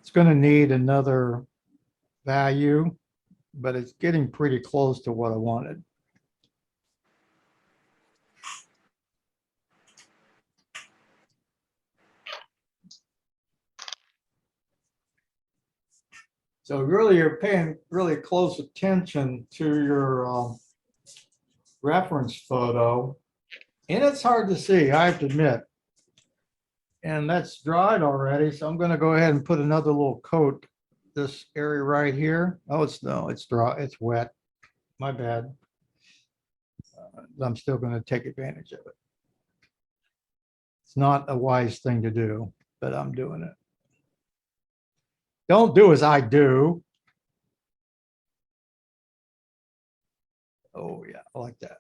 It's going to need another value, but it's getting pretty close to what I wanted. So really, you're paying really close attention to your reference photo. And it's hard to see, I have to admit. And that's dried already, so I'm going to go ahead and put another little coat this area right here. Oh, it's dry, it's wet. My bad. I'm still going to take advantage of it. It's not a wise thing to do, but I'm doing it. Don't do as I do. Oh yeah, I like that.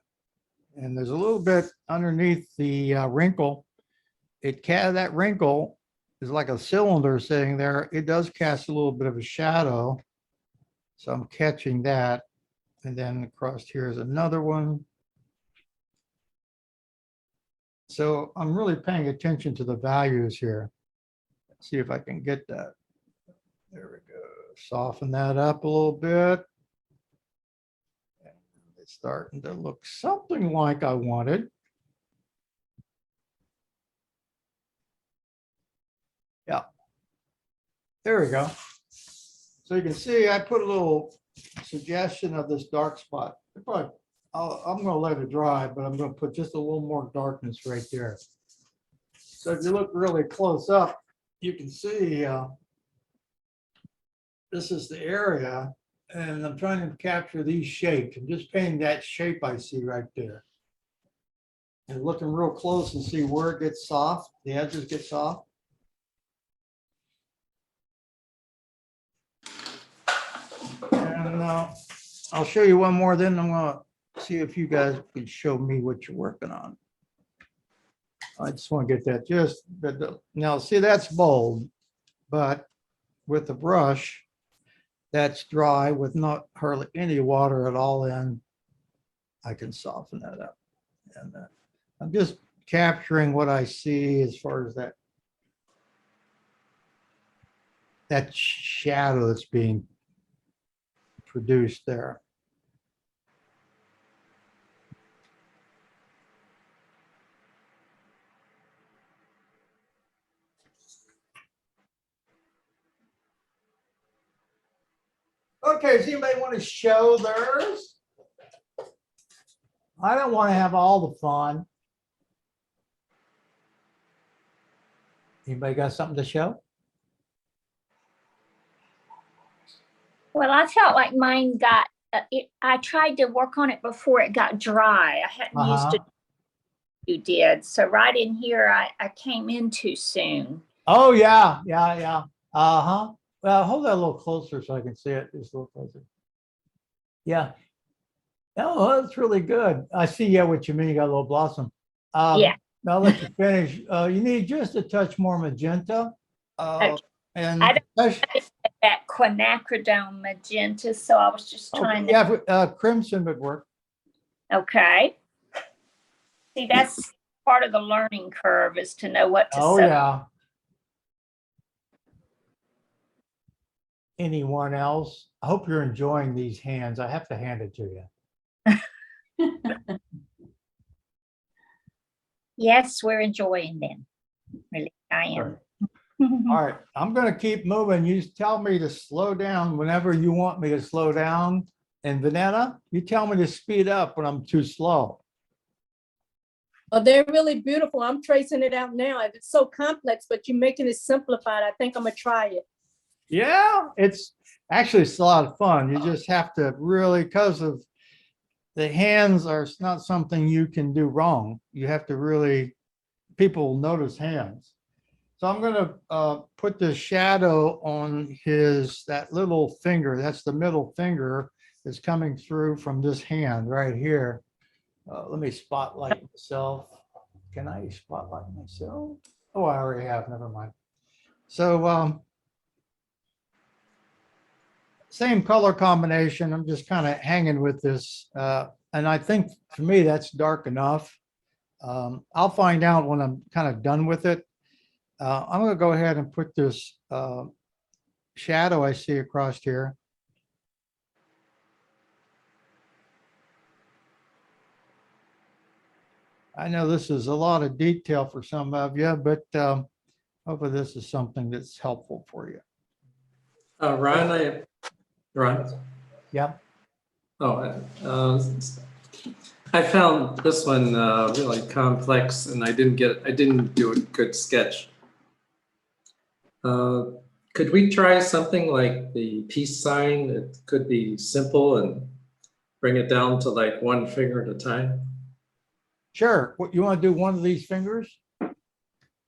And there's a little bit underneath the wrinkle. That wrinkle is like a cylinder sitting there. It does cast a little bit of a shadow. So I'm catching that. And then across here is another one. So I'm really paying attention to the values here. Let's see if I can get that. There we go. Soften that up a little bit. It's starting to look something like I wanted. Yeah. There we go. So you can see I put a little suggestion of this dark spot. I'm going to let it dry, but I'm going to put just a little more darkness right there. So if you look really close up, you can see this is the area, and I'm trying to capture these shapes. I'm just painting that shape I see right there. And looking real close and see where it gets soft, the edges get soft. And I'll show you one more, then I'm going to see if you guys can show me what you're working on. I just want to get that now see, that's bold, but with the brush, that's dry with not hardly any water at all in. I can soften that up. And I'm just capturing what I see as far as that. that shadow that's being produced there. Okay, does anybody want to show theirs? I don't want to have all the fun. Anybody got something to show? Well, I felt like mine got, I tried to work on it before it got dry. I hadn't used Uh-huh. it. You did. So right in here, I came in too soon. Oh, yeah, yeah, yeah. Uh-huh. Well, hold that a little closer so I can see it just a little closer. Yeah. Oh, that's really good. I see, yeah, what you mean. You got a little blossom. Yeah. I'll let you finish. You need just a touch more magenta. Okay. And I don't- especially- That quinacridone magenta. So I was just trying to, yeah, crimson would work. okay. See, that's part of the learning curve is to know what to Oh, say. yeah. Anyone else? I hope you're enjoying these hands. I have to hand it to you. Yes, we're enjoying them. Really, I am. All right, I'm gonna keep moving. You just tell me to slow down whenever you want me to slow down. And Vanetta, you tell me to speed up when I'm too slow. Oh, they're really beautiful. I'm tracing it out now. It's so complex, but you're making it simplified. I think I'm gonna try it. Yeah, it's actually it's a lot of fun. You just have to really, because of the hands are not something you can do wrong. You have to really, people notice hands. So I'm gonna put the shadow on that little finger. That's the middle finger that's coming through from this hand right here. Let me spotlight myself. Can I spotlight myself? Oh, I already have, never mind. So same color combination. I'm just kind of hanging with this. And I think for me, that's dark enough. I'll find out when I'm kind of done with it. I'm going to go ahead and put this shadow I see across here. I know this is a lot of detail for some of you, but hopefully this is something that's helpful for you. Ron, Ron, Yeah. I found this one really complex, and I didn't do a good sketch. Could we try something like the peace sign? It could be simple and bring it down to like one finger at a time. Sure. What, you want to do one of these fingers?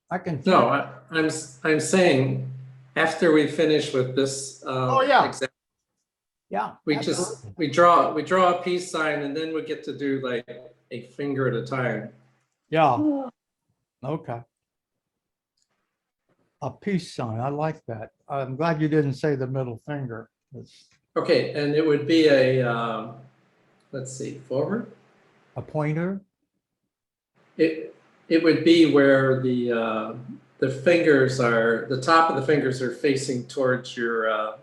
I can. No, I'm saying after we finish with this Oh, yeah. example, Yeah. we absolutely. draw a peace sign, and then we get to do like a finger at a time. Yeah. Okay. A peace sign. I like that. I'm glad you didn't say the middle finger. It's Okay, and it would be a let's see, forward. a pointer. It would be where the fingers are, the top of the fingers are facing towards your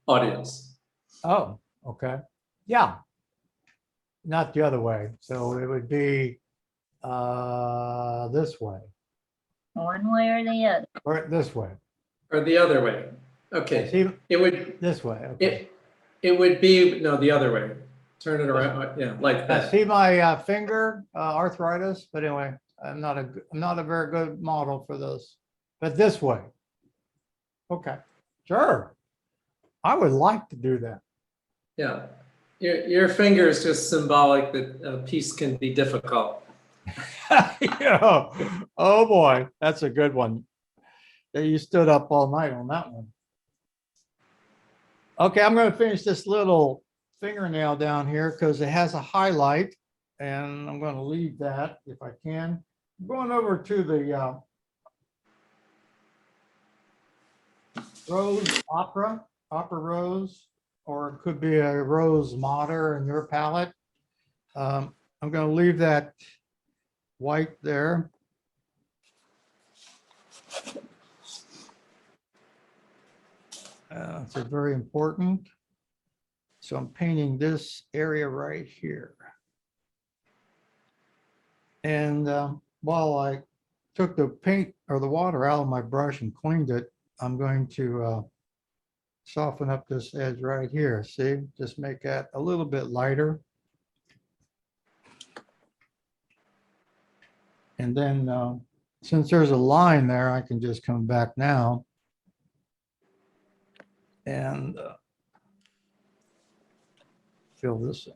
audience. Oh, okay. Yeah. Not the other way. So it would be this way One way or the other. or this way. Or the other way. Okay, See, it would this way. Okay. it would be, no, the other way. Turn it around, yeah, like that. See my finger arthritis, but anyway, I'm not a very good model for this, but this way. Okay, sure. I would like to do that. Yeah, your finger is just symbolic that peace can be difficult. Yeah. Oh boy, that's a good one. You stood up all night on that one. Okay, I'm going to finish this little fingernail down here because it has a highlight, and I'm going to leave that if I can. I'm going over to the rose opera rose, or it could be a rose madder in your palette. I'm going to leave that white there. It's a very important. So I'm painting this area right here. And while I took the paint or the water out of my brush and cleaned it, I'm going to soften up this edge right here. See, just make that a little bit lighter. And then since there's a line there, I can just come back now and fill this in.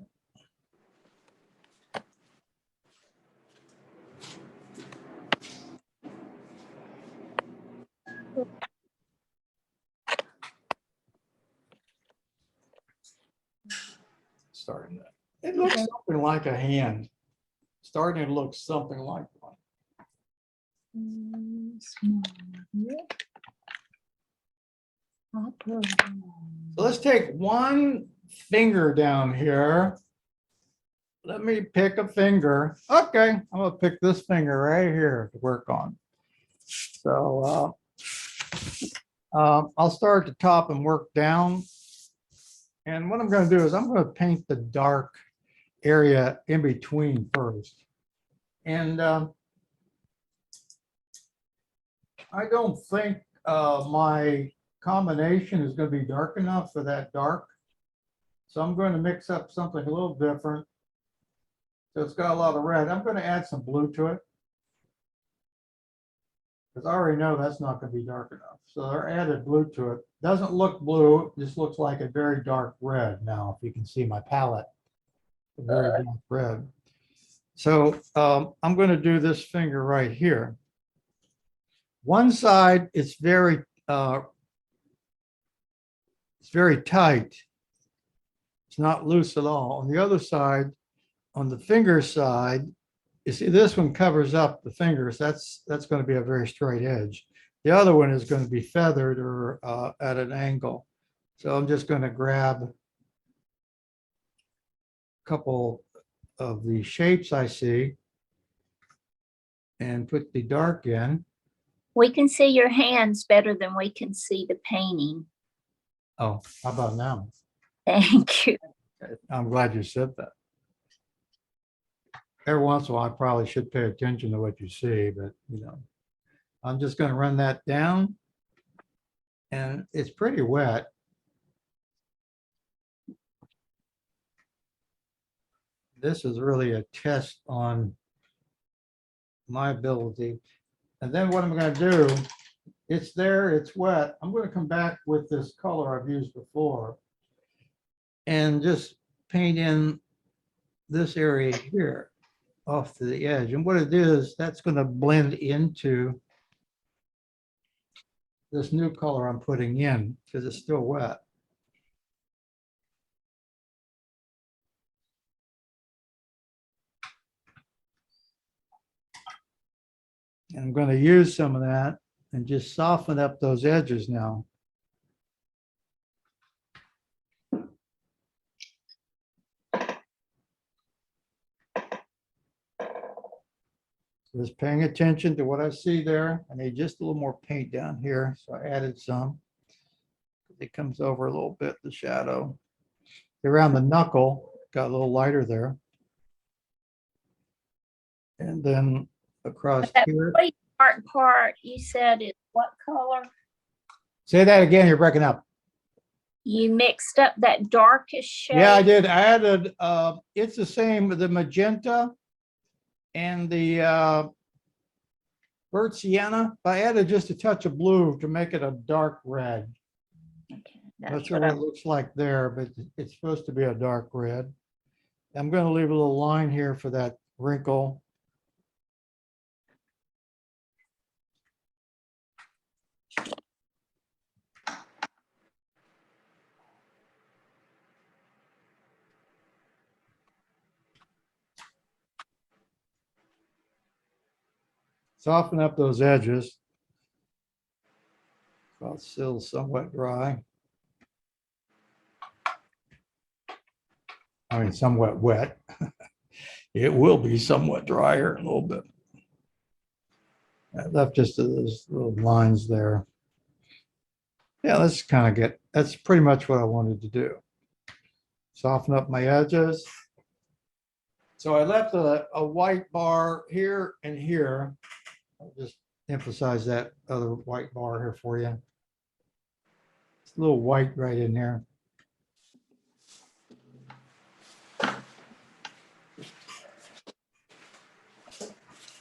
Starting that. It looks something like a hand. Starting to look something like one. So let's take one finger down here. Let me pick a finger. Okay, I'm gonna pick this finger right here to work on. So I'll start at the top and work down. And what I'm gonna do is I'm gonna paint the dark area in between first. And I don't think my combination is going to be dark enough for that dark. So I'm going to mix up something a little different. So it's got a lot of red. I'm going to add some blue to it, because I already know that's not going to be dark enough. So I added blue to it. Doesn't look blue, just looks like a very dark red now, if you can see my palette. A very dark red. So I'm going to do this finger right here. One side it's very tight. It's not loose at all. On the other side, on the finger side, you see this one covers up the fingers. That's going to be a very straight edge. The other one is going to be feathered or at an angle. So I'm just going to grab a couple of the shapes I see and put the dark in. We can see your hands better than we can see the painting. Oh, how about now? Thank you. I'm glad you said that. Every once in a while, I probably should pay attention to what you see, but you know, I'm just going to run that down, and it's pretty wet. This is really a test on my ability. And then what I'm going to do, it's there, it's wet. I'm going to come back with this color I've used before and just paint in this area here off to the edge. And what it is, that's going to blend into this new color I'm putting in because it's still wet. And I'm going to use some of that and just soften up those edges now. Just paying attention to what I see there. I need just a little more paint down here, so I added some. It comes over a little bit, the shadow. Around the knuckle, got a little lighter there. And then across That here. really dark part you said is what color? Say that again, you're breaking up. You mixed up that darkest shade. Yeah, I did. I added, it's the same, the magenta and the burnt sienna. I added just a touch of blue to make it a dark red. Okay, Not that's sure what what it looks like there, but it's supposed to be a dark red. I'm going to leave a little line here for that wrinkle. Soften up those edges. While it's still somewhat dry. I mean, somewhat wet. It will be somewhat drier in a little bit. I left just those little lines there. Yeah, let's kind of get, that's pretty much what I wanted to do. Soften up my edges. So I left a white bar here and here. I'll just emphasize that other white bar here for you. It's a little white right in there.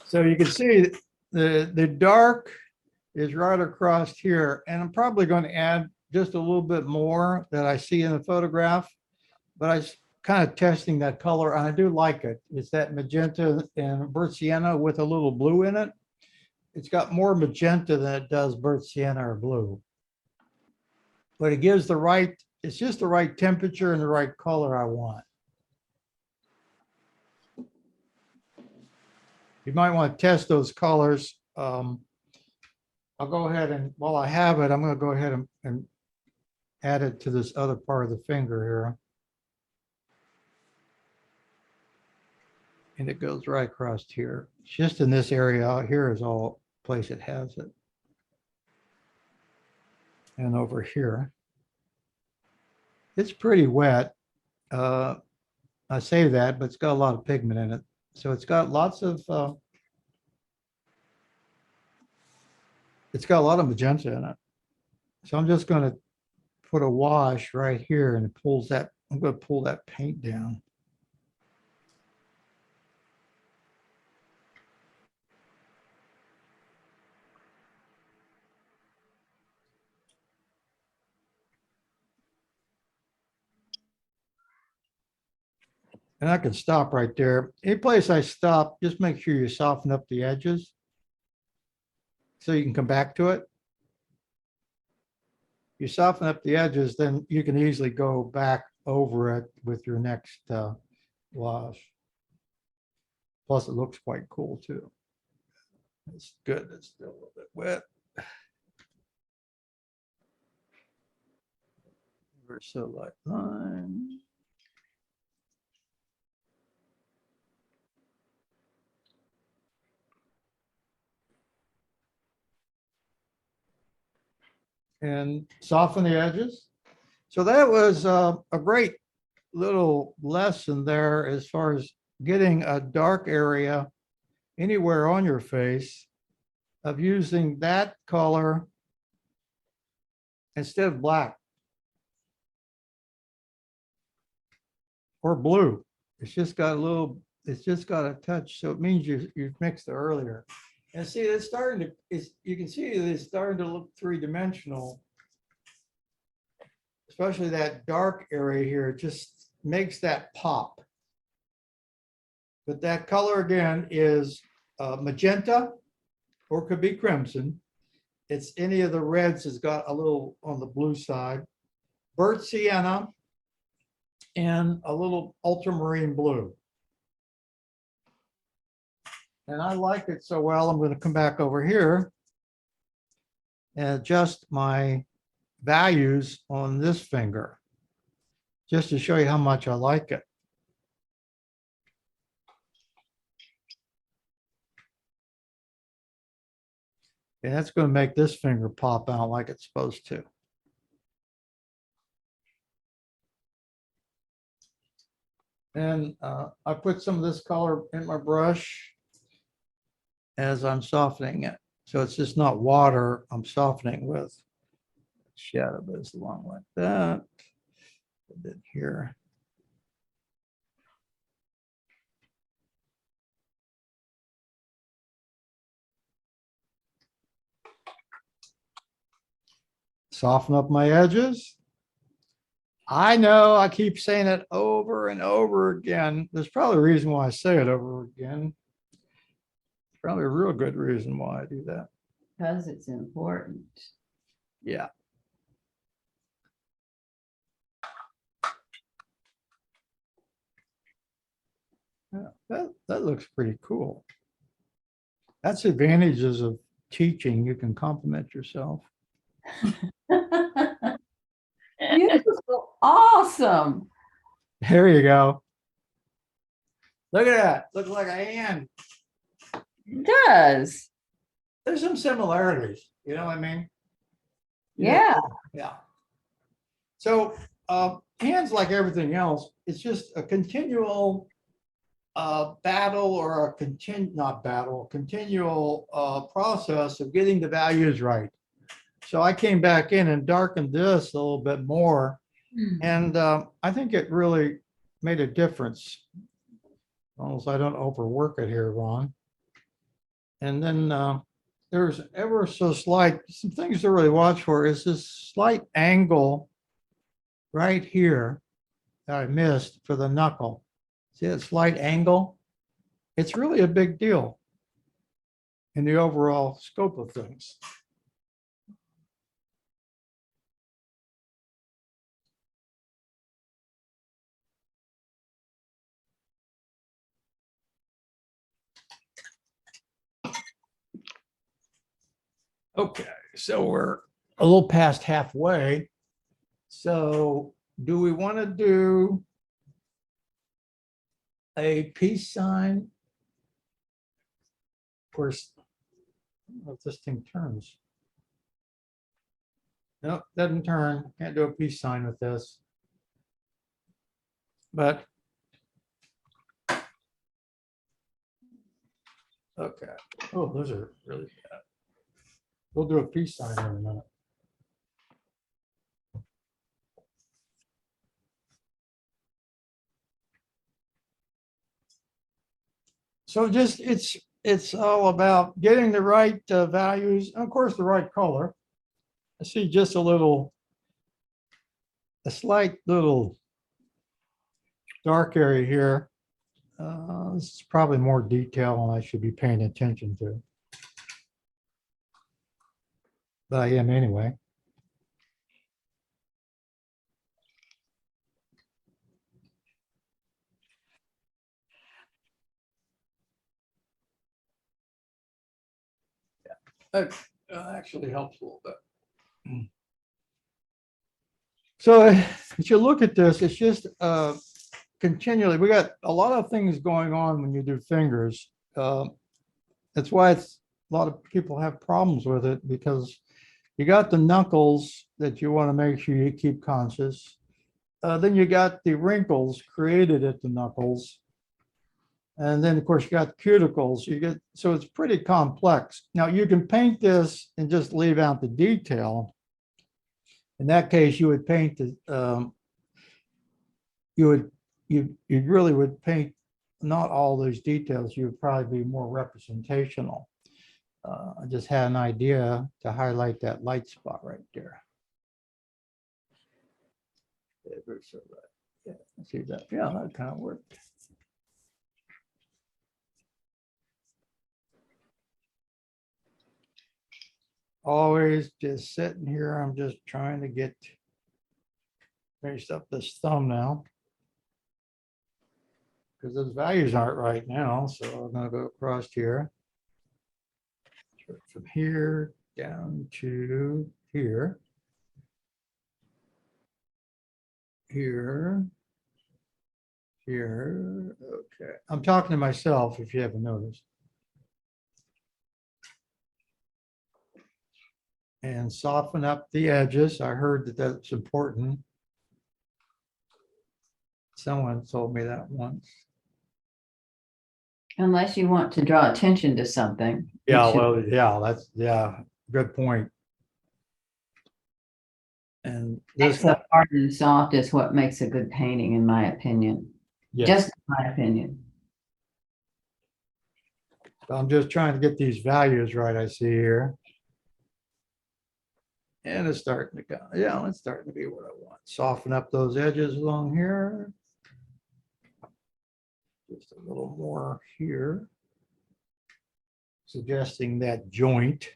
So you can see the dark is right across here, and I'm probably going to add just a little bit more that I see in the photograph, but I kind of testing that color, and I do like it. It's that magenta and burnt sienna with a little blue in it. It's got more magenta than it does burnt sienna or blue. But it gives the right, it's just the right temperature and the right color I want. You might want to test those colors. I'll go ahead and while I have it, I'm going to go ahead and add it to this other part of the finger here. And it goes right across here. Just in this area out here is all place it has it. And over here. It's pretty wet. I say that, but it's got a lot of pigment in it. So it's got lots of it's got a lot of magenta in it. So I'm just going to put a wash right here and it pulls that, I'm going to pull that paint down. And I can stop right there. Any place I stop, just make sure you soften up the edges so you can come back to it. You soften up the edges, then you can easily go back over it with your next wash. Plus, it looks quite cool too. It's good. It's still a little bit wet. So light line. And soften the edges. So that was a great little lesson there as far as getting a dark area anywhere on your face of using that color instead of black or blue. It's just got a little, it's just got a touch. So it means you've mixed it earlier. And see, it's starting to, you can see it's starting to look three-dimensional. Especially that dark area here, it just makes that pop. But that color again is magenta or could be crimson. It's any of the reds has got a little on the blue side. Burnt sienna and a little ultramarine blue. And I like it so well, I'm going to come back over here and adjust my values on this finger just to show you how much I like it. And that's going to make this finger pop out like it's supposed to. And I put some of this color in my brush as I'm softening it. So it's just not water I'm softening with. Shadow goes along like that. A bit here. Soften up my edges. I know I keep saying it over and over again. There's probably a reason why I say it over again. Probably a real good reason why I do that. Because it's important. Yeah. Yeah, that looks pretty cool. That's the advantages of teaching. You can compliment yourself. Beautiful. Awesome. There you go. Look at that. Looks like a hand. It does. There's some similarities. You know what I mean? Yeah. Yeah. So hands, like everything else, it's just a continual battle or a continual process of getting the values right. So I came back in and darkened this a little bit more, and I think it really made a difference. As long as I don't overwork it here, Ron. And then there's ever so slight, some things to really watch for is this slight angle right here that I missed for the knuckle. See that slight angle? It's really a big deal in the overall scope of things. Okay, so we're a little past halfway. So do we want to do a peace sign? Of course, I don't know if this thing turns. Nope, doesn't turn. Can't do a peace sign with this. But okay. Oh, those are really bad. We'll do a peace sign in a minute. So just it's all about getting the right values, and of course, the right color. I see just a slight little dark area here. This is probably more detail than I should be paying attention to. But I am anyway. That actually helps a little bit. So if you look at this, it's just continually, we got a lot of things going on when you do fingers. That's why a lot of people have problems with it, because you got the knuckles that you want to make sure you keep conscious. Then you got the wrinkles created at the knuckles. And then, of course, you got cuticles. So it's pretty complex. Now, you can paint this and just leave out the detail. In that case, you would paint the, you really would paint not all those details. You would probably be more representational. I just had an idea to highlight that light spot right there. Yeah, see that? Yeah, that kind of worked. Always just sitting here. I'm just trying to get finished up this thumbnail, because those values aren't right now. So I'm going to go across here. From here down to here. Here. Here. Okay. I'm talking to myself, if you haven't noticed. And soften up the edges. I heard that that's important. Someone told me that once. Unless you want to draw attention to something. you Yeah, should- well, yeah, good point. And this, Mix up hard and soft is what makes a good painting, in my opinion. yeah, Just my opinion. I'm just trying to get these values right, I see here. And it's starting to go, yeah, it's starting to be what I want. Soften up those edges along here. Just a little more here. Suggesting that joint.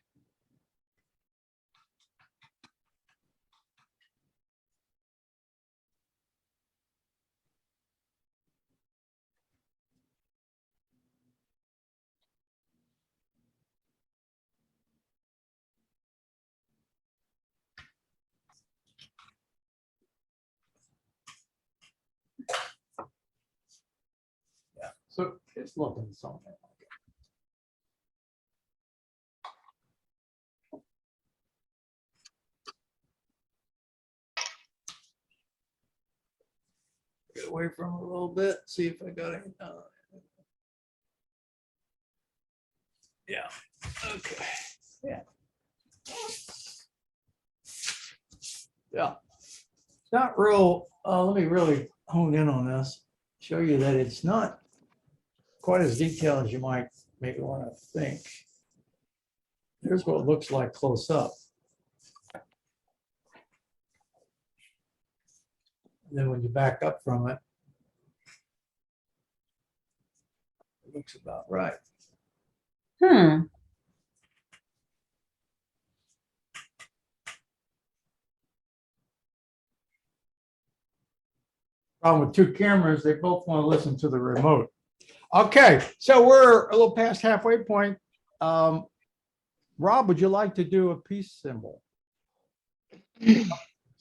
Yeah, so it's looking something like it. get away from it a little bit, see if I got any. Yeah, okay, yeah. Yeah. It's not real, let me really hone in on this, show you that it's not quite as detailed as you might maybe want to think. Here's what it looks like close up. And then when you back up from it, it looks about right. Hmm. Problem with two cameras, they both want to listen to the remote. Okay, so we're a little past halfway point. Rob, would you like to do a peace symbol?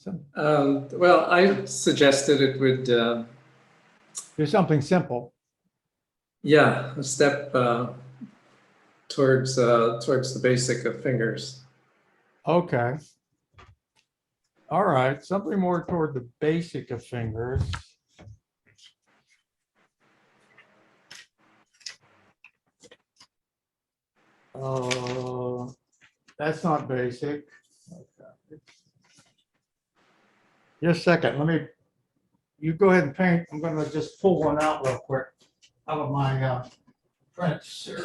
Well, I suggested it would, Do something simple. yeah, a step towards the basic of fingers. Okay. All right, something more toward the basic of fingers. That's not basic. Okay. Just a second, you go ahead and paint. I'm gonna just pull one out real quick out of my prints here.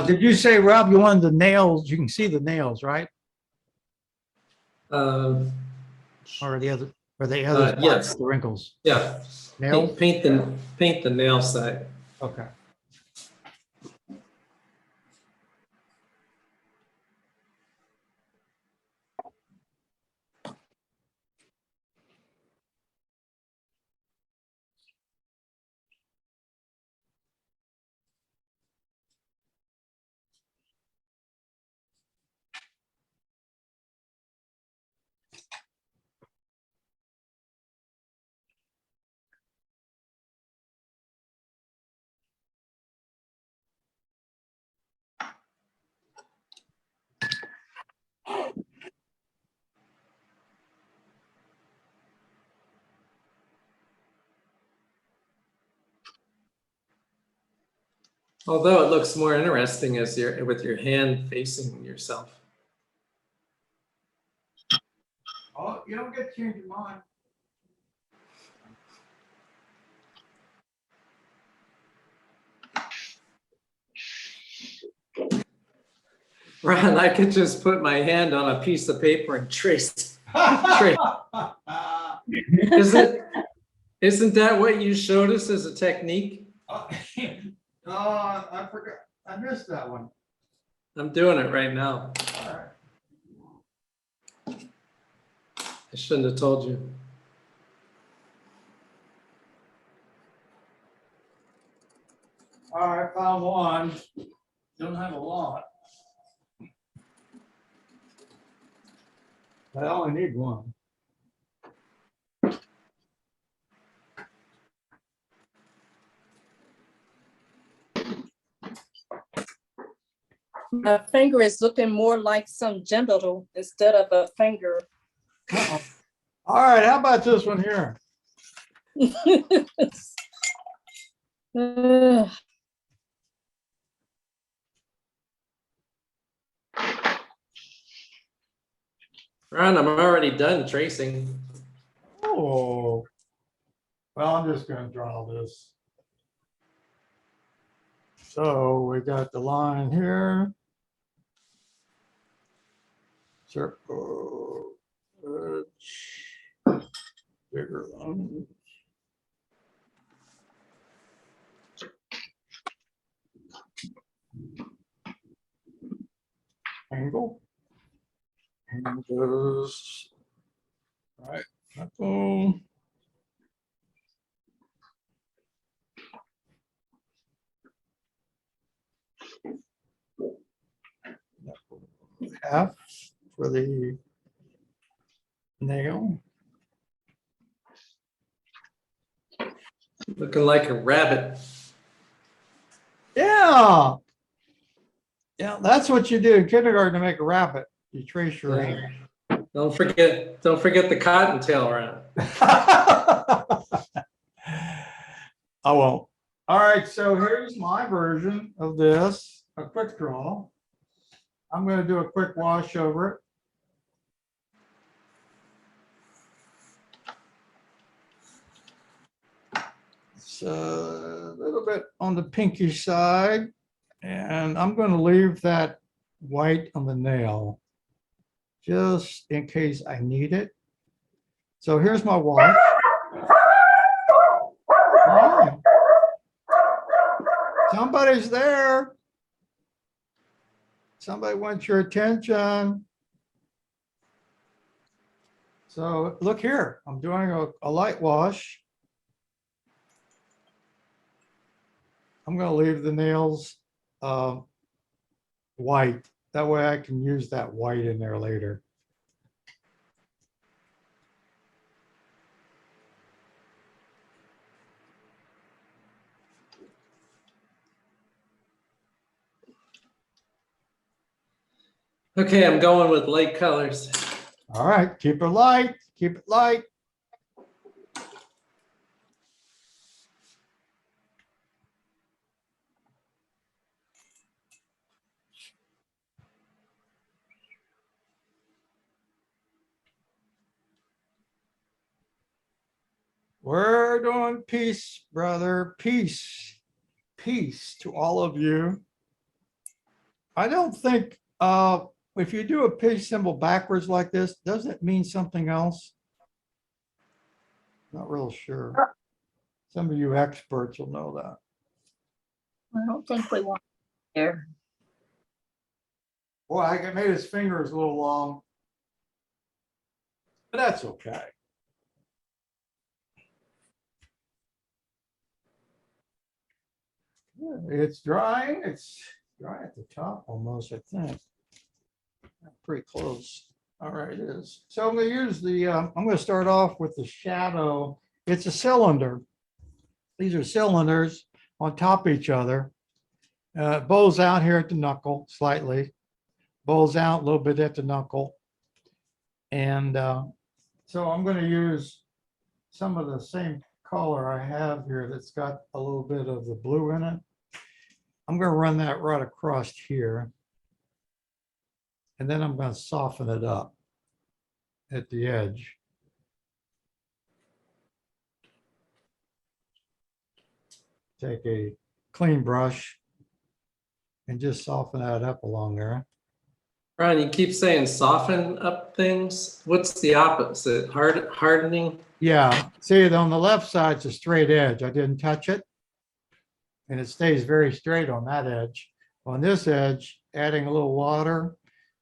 Did you say, Rob, you wanted the nails? You can see the nails, right? Um, Or the other spots, yes. the wrinkles? Yeah, Nails? paint the nail side. Okay. Although it looks more interesting as you're with your hand facing yourself. Oh, you don't get to change your mind. Ron, I could just put my hand on a piece of paper and trace. Isn't that what you showed us as a technique? I forgot. I missed that one. I'm doing it right now. All right. I shouldn't have told you. All right, found one. Don't have a lot. I only need one. My finger is looking more like some genital instead of a finger. Uh-oh. All right, how about this one here? Ugh. Ron, I'm already done tracing. Oh. Well, I'm just gonna draw this. So we got the line here. Circle. Edge, bigger line. Angle. And goes right. Boom. F for the nail. Looking like a rabbit. Yeah. Yeah, that's what you do in kindergarten to make a rabbit. You trace your Yeah. Don't forget the cottontail round. I won't. All right, so here's my version of this, a quick draw. I'm going to do a quick wash over it. It's a little bit on the pinkish side, and I'm going to leave that white on the nail just in case I need it. So here's my wash. Oh, somebody's there. Somebody wants your attention. So look here, I'm doing a light wash. I'm going to leave the nails white. That way I can use that white in there later. Okay, I'm going with light colors. All right, keep it light, keep it light. We're doing peace, brother, peace, peace to all of you. I don't think, if you do a peace symbol backwards like this, doesn't it mean something else? Not real sure. Some of you experts will know that. I don't think we want there. Boy, I made his fingers a little long. But that's okay. Yeah, it's drying. It's dry at the top almost, I think. Pretty close. All right, it is. So I'm going to use the, I'm going to start off with the shadow. It's a cylinder. These are cylinders on top of each other. Bows out here at the knuckle slightly. Bows out a little bit at the knuckle. And so I'm going to use some of the same color I have here that's got a little bit of the blue in it. I'm going to run that right across here. And then I'm going to soften it up at the edge. Take a clean brush and just soften that up along there. Ron, you keep saying soften up things. What's the opposite? Hardening? Yeah, see, on the left side, it's a straight edge. I didn't touch it. And it stays very straight on that edge. On this edge, adding a little water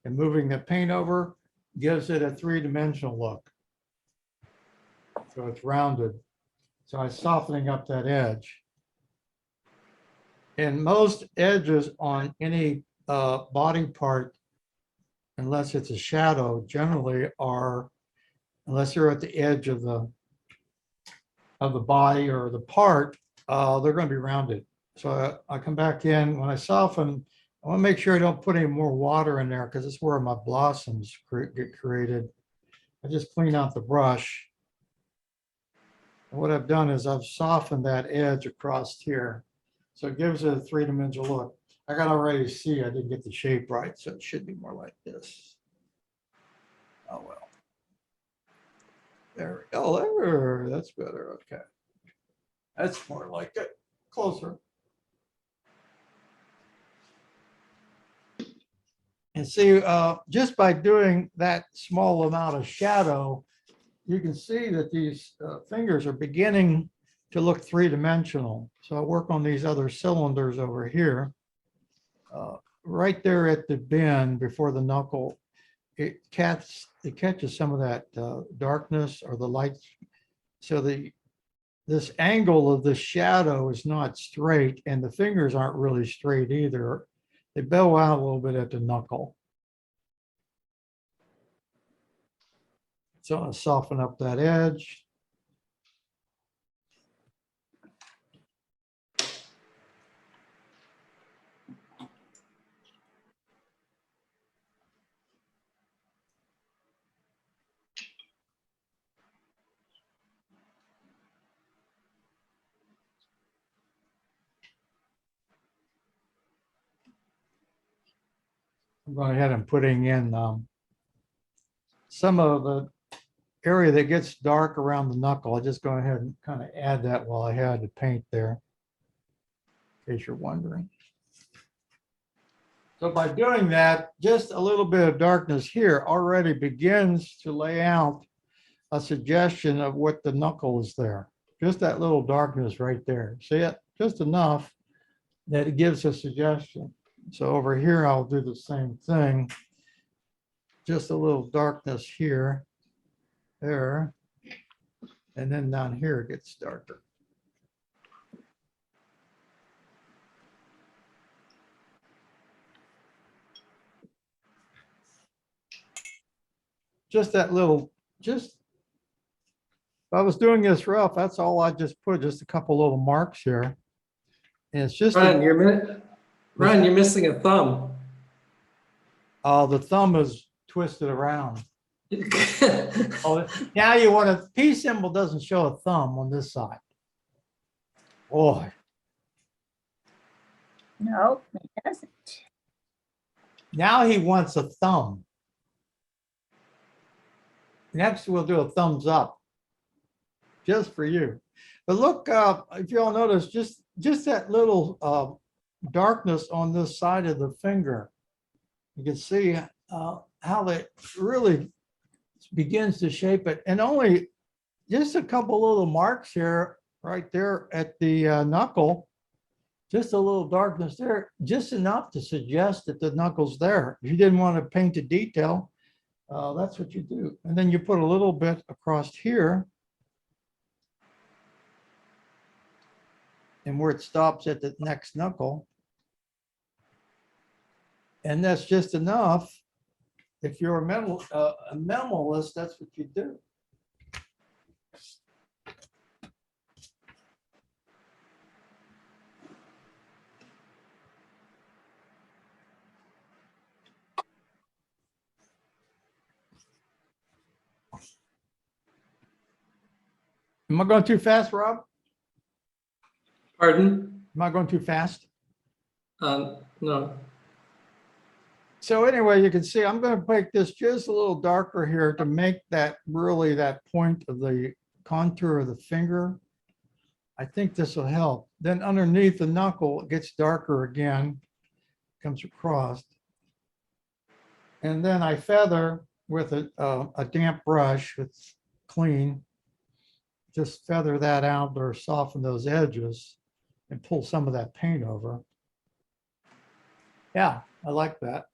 and moving the paint over gives it a three-dimensional look. So it's rounded. So I'm softening up that edge. And most edges on any body part, unless it's a shadow, generally are, unless you're at the edge of the body or the part, they're going to be rounded. So I come back in, when I soften, I want to make sure I don't put any more water in there because it's where my blossoms get created. I just clean out the brush. And what I've done is I've softened that edge across here. So it gives it a three-dimensional look. I got already see I didn't get the shape right, so it should be more like this. Oh, well. There we go. There, that's better. Okay. That's more like it. Closer. And see, just by doing that small amount of shadow, you can see that these fingers are beginning to look three-dimensional. So I work on these other cylinders over here. Right there at the bend before the knuckle, it catches some of that darkness or the light. So this angle of the shadow is not straight, and the fingers aren't really straight either. They bow out a little bit at the knuckle. So I'll soften up that edge. I'm going ahead and putting in some of the area that gets dark around the knuckle. I just go ahead and kind of add that while I had the paint there, in case you're wondering. So by doing that, just a little bit of darkness here already begins to lay out a suggestion of what the knuckle is there. Just that little darkness right there. See it? Just enough that it gives a suggestion. So over here, I'll do the same thing. Just a little darkness here, there, and then down here it gets darker. Just that little, just, if I was doing this rough, that's all I just put, just a couple little marks here. And it's just, Ryan, you're missing a thumb. the thumb is twisted around. Oh, now you want a P symbol doesn't show a thumb on this side. Boy, No, it doesn't. now he wants a thumb. Next, we'll do a thumbs up. Just for you. But look, if you all notice, just that little darkness on this side of the finger. You can see how that really begins to shape it. And only just a couple little marks here, right there at the knuckle. Just a little darkness there, just enough to suggest that the knuckle's there. If you didn't want to paint a detail, that's what you do. And then you put a little bit across here. And where it stops at the next knuckle. And that's just enough. If you're a minimalist, that's what you do. Am I going too fast, Rob? Pardon? Am I going too fast? No. So anyway, you can see I'm going to make this just a little darker here to make that really that point of the contour of the finger. I think this will help. Then underneath the knuckle, it gets darker again, comes across. And then I feather with a damp brush, it's clean. Just feather that out or soften those edges and pull some of that paint over. Yeah, I like that.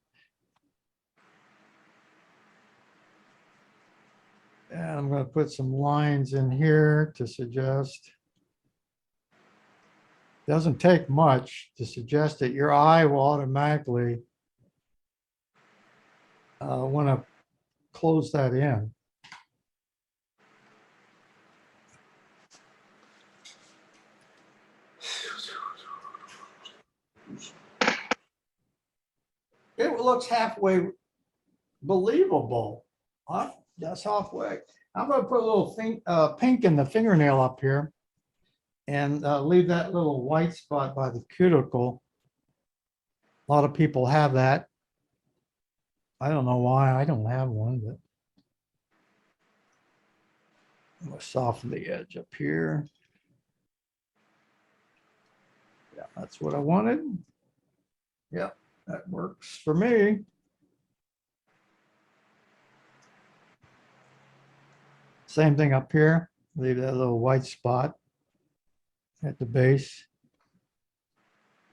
And I'm going to put some lines in here to suggest. Doesn't take much to suggest that your eye will automatically want to close that in. It looks halfway believable. Huh? That's halfway. I'm going to put a little pink in the fingernail up here and leave that little white spot by the cuticle. A lot of people have that. I don't know why I don't have one, but I'm going to soften the edge up here. Yeah, that's what I wanted. Yeah, that works for me. Same thing up here. Leave that little white spot at the base.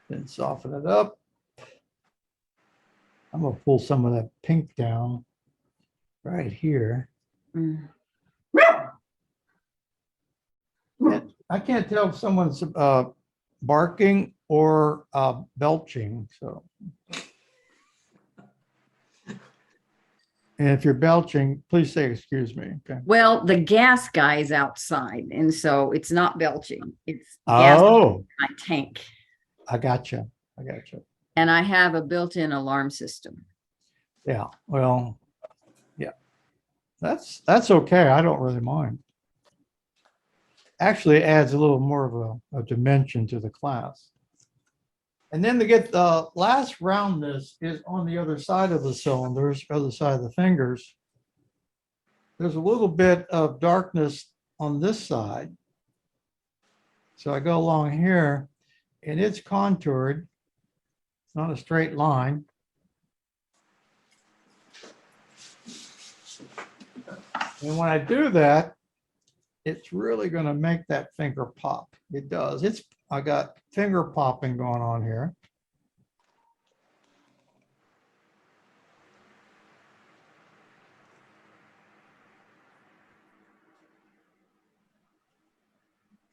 Then soften it up. I'm going to pull some of that pink down right here. Mm. I can't tell if someone's barking or belching. So And if you're belching, please say, excuse me. Okay. Well, the gas guy is outside, and so it's not belching. It's gas in Oh, my tank. I got you. I got you. And I have a built-in alarm system. Yeah, well, yeah, that's okay. I don't really mind. Actually, it adds a little more of a dimension to the class. And then to get the last roundness is on the other side of the cylinders, other side of the fingers. There's a little bit of darkness on this side. So I go along here and it's contoured. It's not a straight line. And when I do that, it's really going to make that finger pop. It does. I got finger popping going on here.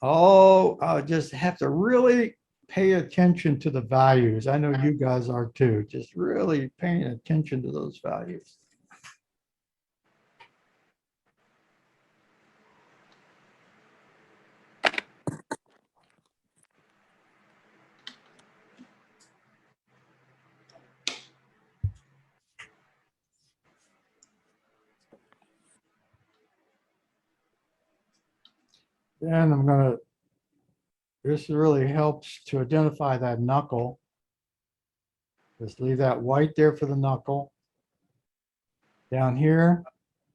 Oh, I just have to really pay attention to the values. I know you guys are too. Just really paying attention to those values. Then this really helps to identify that knuckle. Just leave that white there for the knuckle. Down here,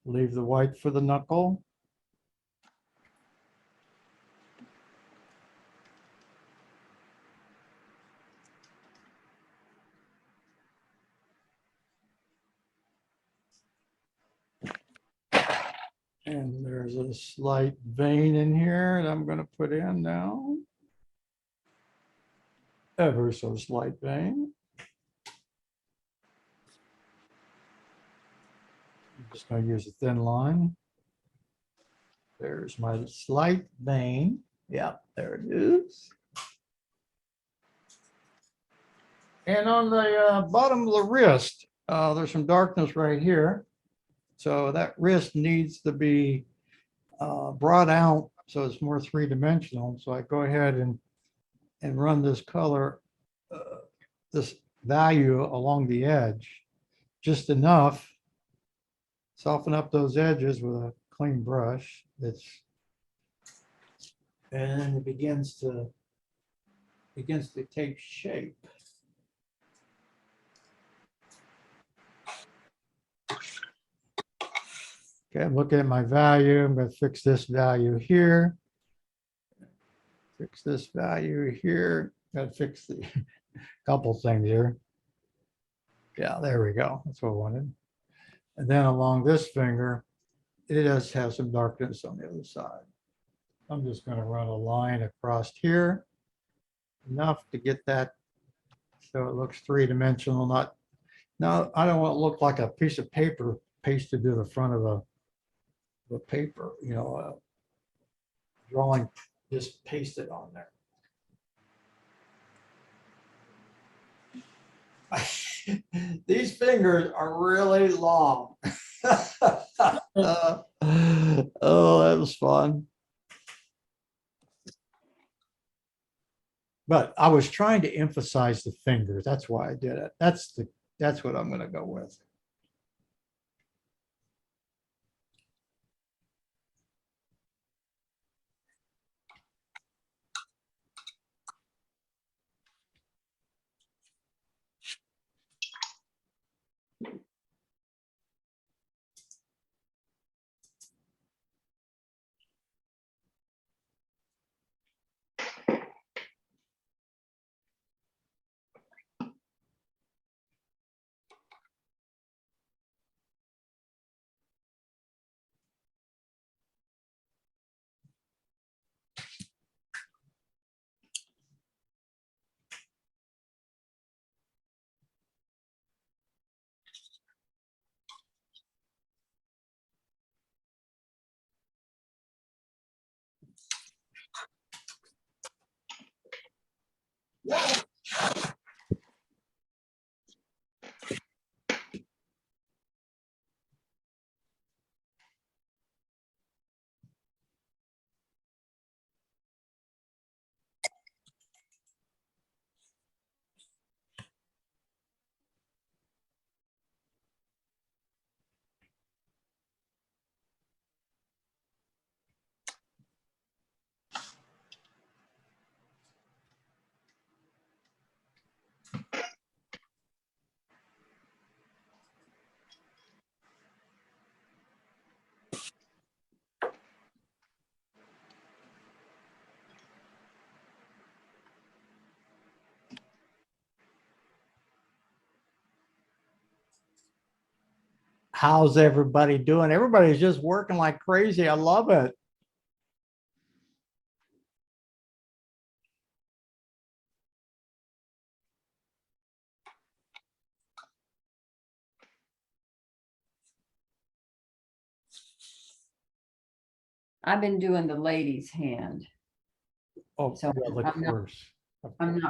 leave the white for the knuckle. And there's a slight vein in here that I'm going to put in now. Ever so slight vein. I'm just going to use a thin line. There's my slight vein. Yeah, there it is. And on the bottom of the wrist, there's some darkness right here. So that wrist needs to be brought out so it's more three-dimensional. So I go ahead and run this color, this value along the edge, just enough. Soften up those edges with a clean brush. And then it begins to take shape. Okay, I'm looking at my value. I'm going to fix this value here. Fix this value here. Got to fix the couple things here. Yeah, there we go. That's what I wanted. And then along this finger, it does have some darkness on the other side. I'm just going to run a line across here, enough to get that so it looks three-dimensional. Now, I don't want it to look like a piece of paper pasted to the front of a paper, you know, drawing just pasted on there. These fingers are really long. Oh, that was fun. But I was trying to emphasize the fingers. That's why I did it. That's what I'm going to go with. How's everybody doing? Everybody's just working like crazy. I love it. I've been doing the lady's hand. Oh, So well, of I'm not- course. Of I'm course.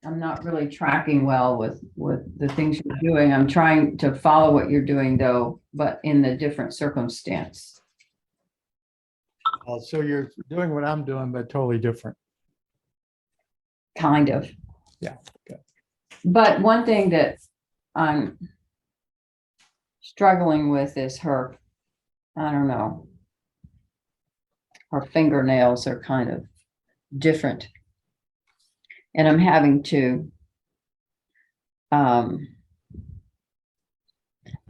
not really tracking well with the things you're doing. I'm trying to follow what you're doing though, but in the different circumstance. So you're doing what I'm doing, but totally different. Kind of. Yeah, okay. But one thing that I'm struggling with is her, I don't know. Her fingernails are kind of different. And I'm having to, I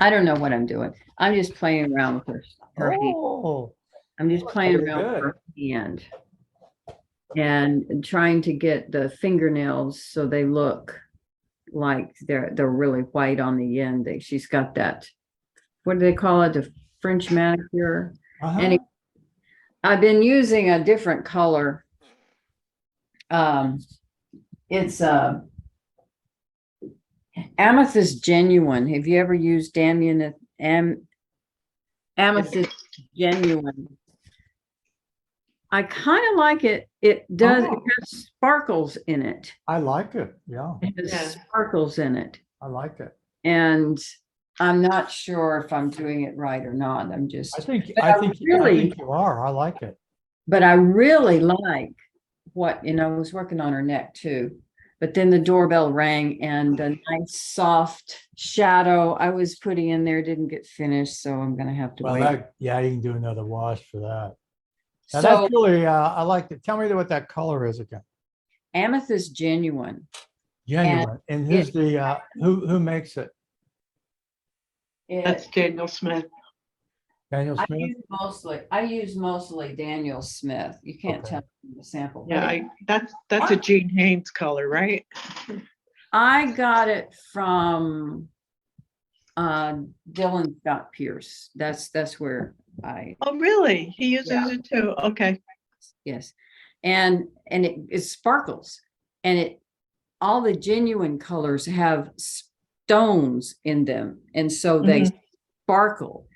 don't know what I'm doing. I'm just playing around with her hand. Oh, I'm just playing very around with good. her hand. And trying to get the fingernails so they look like they're really white on the end. She's got that, what do they call it? The French manicure. Uh-huh. And I've been using a different color. It's Amethyst Genuine. Have you ever used Amethyst Genuine? I kind of like it. It does, it Oh. has sparkles in it. I like it. Yeah, It has Yeah. sparkles in it. I like it. And I'm not sure if I'm doing it right or not. I'm just, I think But I I really- think you are. I like it. but I really like what, I was working on her neck too. But then the doorbell rang and the nice soft shadow I was putting in there didn't get finished, so I'm gonna have to Well, wait. yeah, you can do another wash for that. Now So that's really, I like it. Tell me what that color is again. Amethyst Genuine. Genuine. And who's the, who makes it? That's It, Daniel Smith. Daniel I Smith? use mostly Daniel Smith. You can't Okay. tell from the sample. Yeah, but that's a Jean Haynes color, right? I got it from Dylan Scott Pierce. That's where Oh, really? He uses Yeah. it too. Okay. yes. And it sparkles and all the genuine colors have stones in them. And so they sparkle.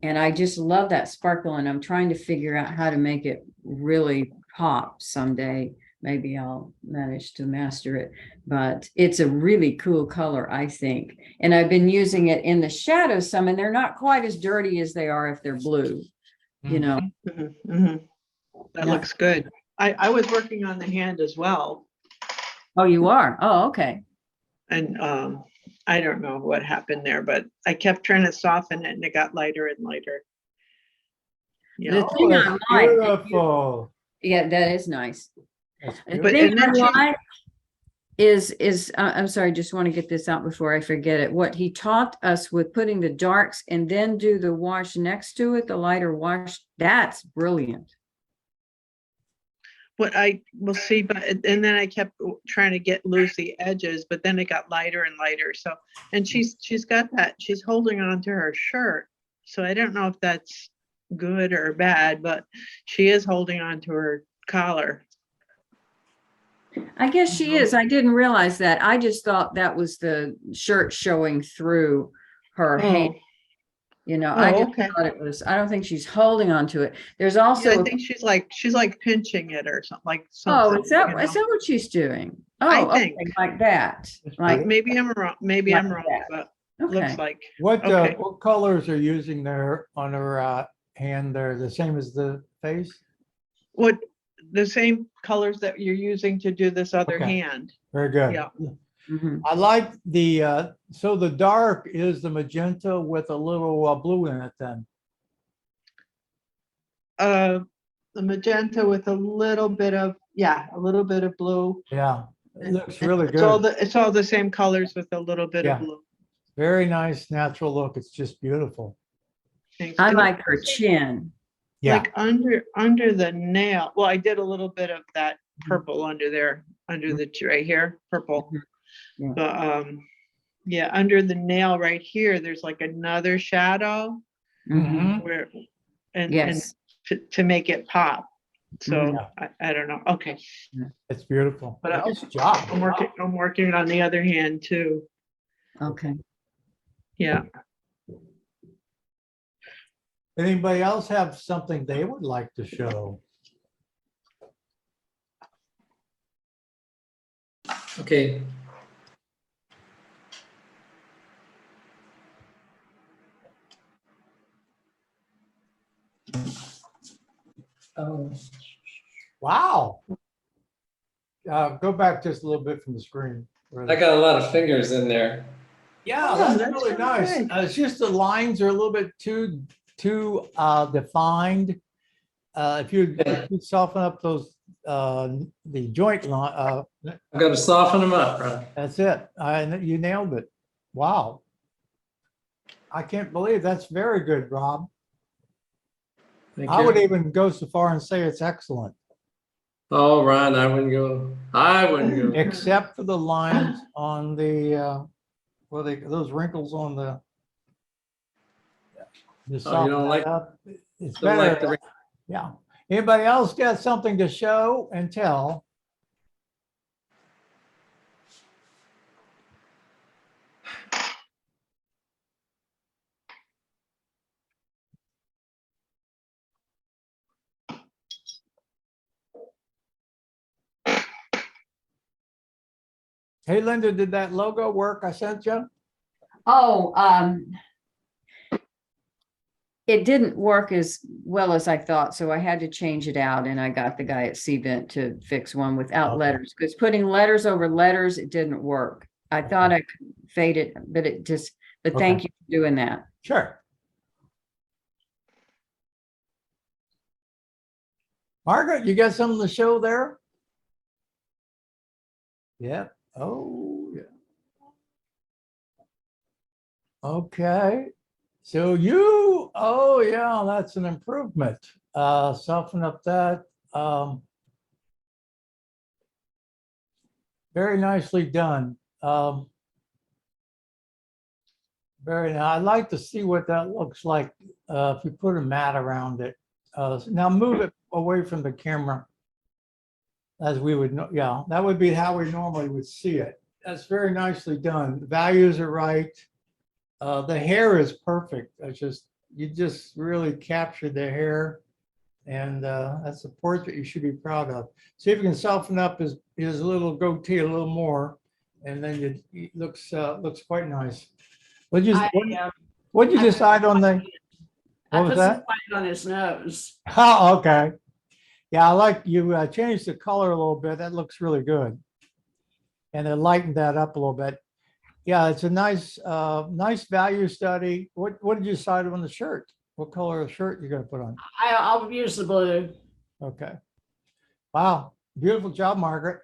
And I just love that sparkle. And I'm trying to figure out how to make it really pop someday. Maybe I'll manage to master it, but it's a really cool color, I think. And I've been using it in the shadows some, and they're not quite as dirty as they are if they're blue, you know. Mhm, mhm. That Yeah. looks good. I was working on the hand as well. Oh, you are? Oh, okay. And I don't know what happened there, but I kept trying to soften it and it got lighter and lighter. You The know, thing I that's like, beautiful. yeah, that is nice. That's The But- thing and then I she- like is I'm sorry, just want to get this out before I forget it. What he taught us with putting the darks and then do the wash next to it, the lighter wash, that's brilliant. what I will see, but and then I kept trying to get loose the edges, but then it got lighter and lighter. So, and she's got that, she's holding on to her shirt. So I don't know if that's good or bad, but she is holding on to her collar. I guess she is. I didn't realize that. I just thought that was the shirt showing through her hand. You know, I Oh, just okay. thought it was, I don't think she's holding on to it. There's Yeah, also, I think she's like pinching it or something like oh, something. is that you know. what she's doing? I Oh, okay, think. like that. Like, Maybe I'm wrong, maybe I'm Like wrong, that. but okay. looks like, What, Okay. what colors are using there on her hand there? The same as the face? what, the same colors that you're using to do this other Okay. hand. Very good. Yeah. Mhm. I like the, so the dark is the magenta with a little blue in it then. The magenta with a little bit of, a little bit of blue. Yeah, it looks really It's good. all the same colors with a little bit Yeah. of blue. Very nice natural look. It's just beautiful. Thanks. I And like her chin. Yeah, Like under the nail, well, I did a little bit of that purple under there, under the, right here, purple. Yeah. But, Yeah, under the nail right here, there's like another shadow Mhm. where, and Yes. to make it pop. So Yeah. I don't know. Okay, It's beautiful. But Nice job. I'm working on the other hand too. Okay. Yeah. Anybody else have something they would like to show? Okay. Oh, Wow. Go back just a little bit from the screen. I got a lot of fingers in there. Yeah, Oh, that's that's really so nice. good. It's just the lines are a little bit too defined. If you soften up those, the joint line, I'm going to soften them up, Ron. that's it. You nailed it. Wow. I can't believe that's very good, Rob. Thank I would you. even go so far and say it's excellent, Oh, Ron, I wouldn't go. I wouldn't go. except for the lines on the, those wrinkles on the. Oh, you don't like- It's Don't like better. the. Yeah. Anybody else got something to show and tell? Hey, Linda, did that logo work I sent you? Oh, it didn't work as well as I thought, so I had to change it out, and I got the guy at Cvent to fix one without Okay. letters, because putting letters over letters, it didn't work. I thought I could fade it, but it just, but Okay. thank you for doing that. Sure. Margaret, you got something to show there? Yeah. Oh, yeah. Okay. So oh yeah, that's an improvement. Soften up that. Very nicely done. Very nice. I'd like to see what that looks like if you put a mat around it. Now move it away from the camera. As we would know, yeah, that would be how we normally would see it. That's very nicely done. The values are right. The hair is perfect. You just really captured the hair. And that's a portrait you should be proud of. See if you can soften up his little goatee a little more. And then it looks quite nice. What'd you decide on the, I what was put some that? white on his nose. Oh, okay. Yeah, I like you changed the color a little bit. That looks really good. And it lightened that up a little bit. Yeah, it's a nice value study. What did you decide on the shirt? What color of shirt you're gonna put on? I'll use the blue. Okay. Wow, beautiful job, Margaret.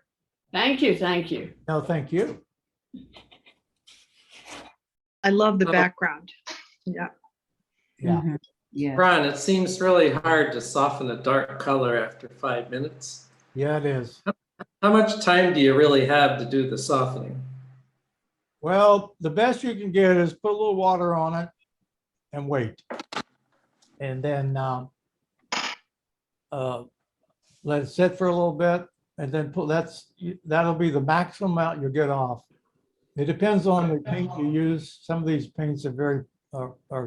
Thank you, thank you. No, thank you. I love the Oh. background. Yeah. Yeah. Mhm. Yeah. Ron, it seems really hard to soften a dark color after 5 minutes. Yeah, it is. How much time do you really have to do the softening? Well, the best you can get is put a little water on it and wait. And then let it sit for a little bit and then that'll be the maximum amount you'll get off. It depends on the paint you use. Some of these paints are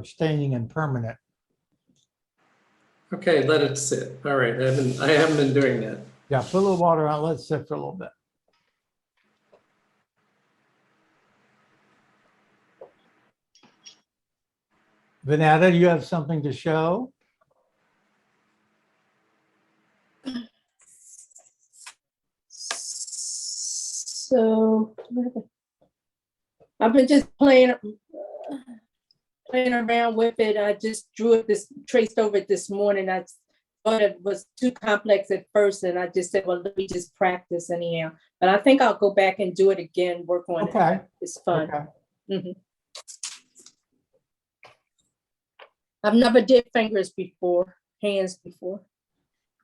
staining and permanent. Okay, let it sit. All right, I haven't been doing that. Yeah, put a little water on, let it sit for a little bit. Vanetta, you have something to show? So I've been just playing around with it. I just traced over it this morning. I thought it was too complex at first, and I just said, well, let me just practice anyhow. But I think I'll go back and do it again, work on Okay. it. It's fun. Okay. Mhm. I've never did hands before.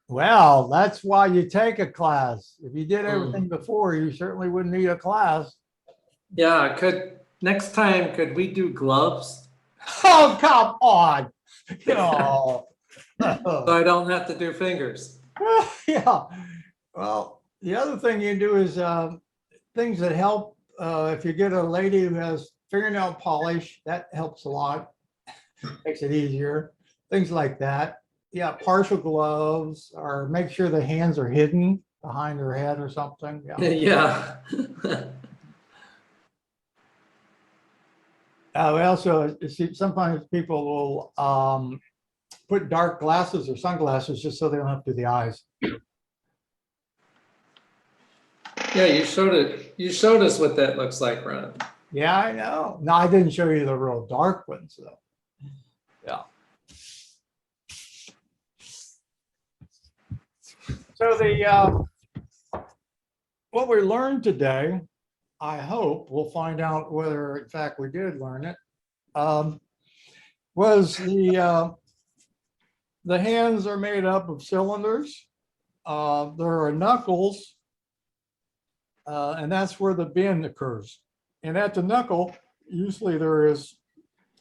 Well, that's why you take a class. If you did everything before, you certainly wouldn't need a class. Yeah, next time, could we do gloves? Oh, come on. Oh. So I don't have to do fingers. Yeah. Well, the other thing you do is things that help. If you get a lady who has fingernail polish, that helps a lot. Makes it easier. Things like that. Yeah, partial gloves, or make sure the hands are hidden behind her head or something. Yeah. Yeah. We also see sometimes people will put dark glasses or sunglasses just so they don't have to do the eyes. Yeah, you showed it. You showed us what that looks like, Ron. Yeah, I know. No, I didn't show you the real dark ones though. Yeah. So what we learned today, I hope we'll find out whether in fact we did learn it, was the hands are made up of cylinders. There are knuckles, and that's where the bend occurs. And at the knuckle, usually there is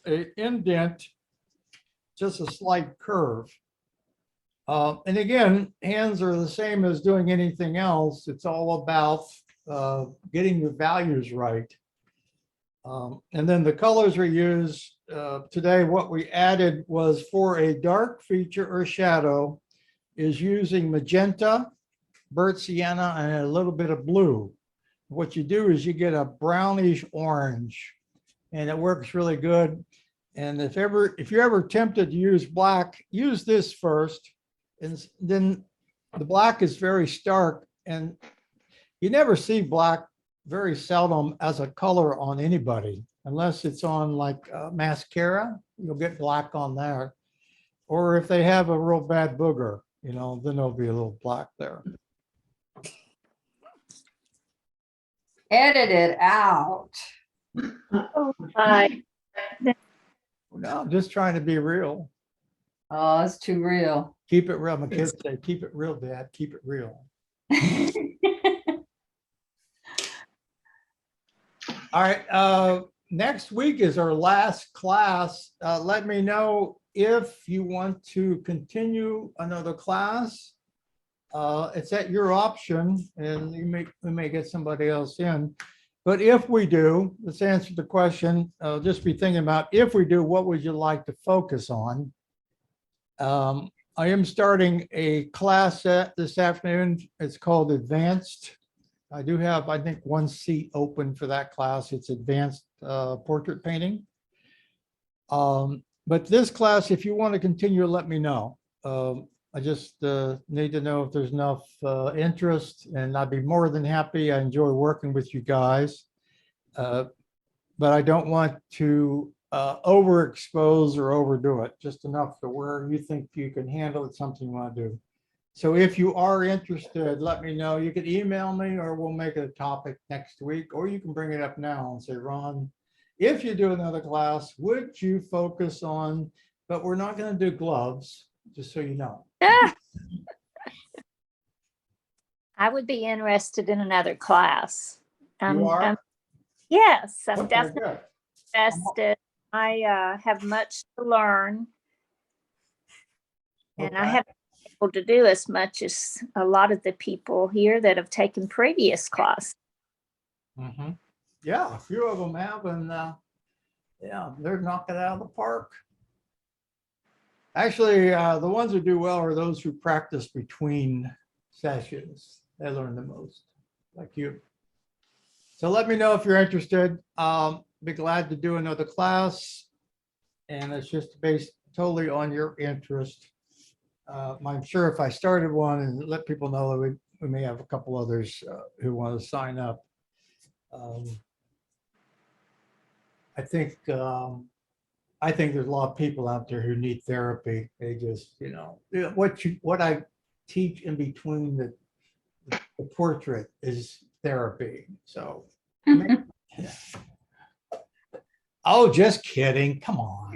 an indent, just a slight curve. And again, hands are the same as doing anything else. It's all about getting your values right. And then the colors we use today, what we added was for a dark feature or shadow is using magenta, burnt sienna, and a little bit of blue. What you do is you get a brownish orange, and it works really good. And if you're ever tempted to use black, use this first. And then the black is very stark, and you never see black very seldom as a color on anybody, unless it's on like mascara, you'll get black on there. Or if they have a real bad booger, then there'll be a little black there. Edit it out. Oh, my. No, I'm just trying to be real. Oh, it's too real. Keep it real. My kids say, keep it real, Dad, keep it real. All right, next week is our last class. Let me know if you want to continue another class. It's at your option, and we may get somebody else in. But if we do, let's answer the question. Just be thinking about, if we do, what would you like to focus on? I am starting a class this afternoon. It's called Advanced. I do have, I think, one seat open for that class. It's Advanced Portrait Painting. But this class, if you want to continue, let me know. I just need to know if there's enough interest, and I'd be more than happy. I enjoy working with you guys. But I don't want to overexpose or overdo it, just enough to where you think you can handle it, something you want to do. So if you are interested, let me know. You can email me, or we'll make it a topic next week, or you can bring it up now and say, Ron, if you do another class, would you focus on, but we're not going to do gloves, just so you know. I would be interested in another class. You are? Yes, I'm Okay, definitely good. interested. I have much to learn, and I Okay. haven't been able to do as much as a lot of the people here that have taken previous class. Mhm. Yeah, a few of them have, and yeah, they're knocking it out of the park. Actually, the ones who do well are those who practice between sessions. They learn the most, like you. So let me know if you're interested. Be glad to do another class. And it's just based totally on your interest. I'm sure if I started one and let people know that we may have a couple others who want to sign up. I think there's a lot of people out there who need therapy. They just, what I teach in between the portrait is therapy. So, oh, just kidding. Come on.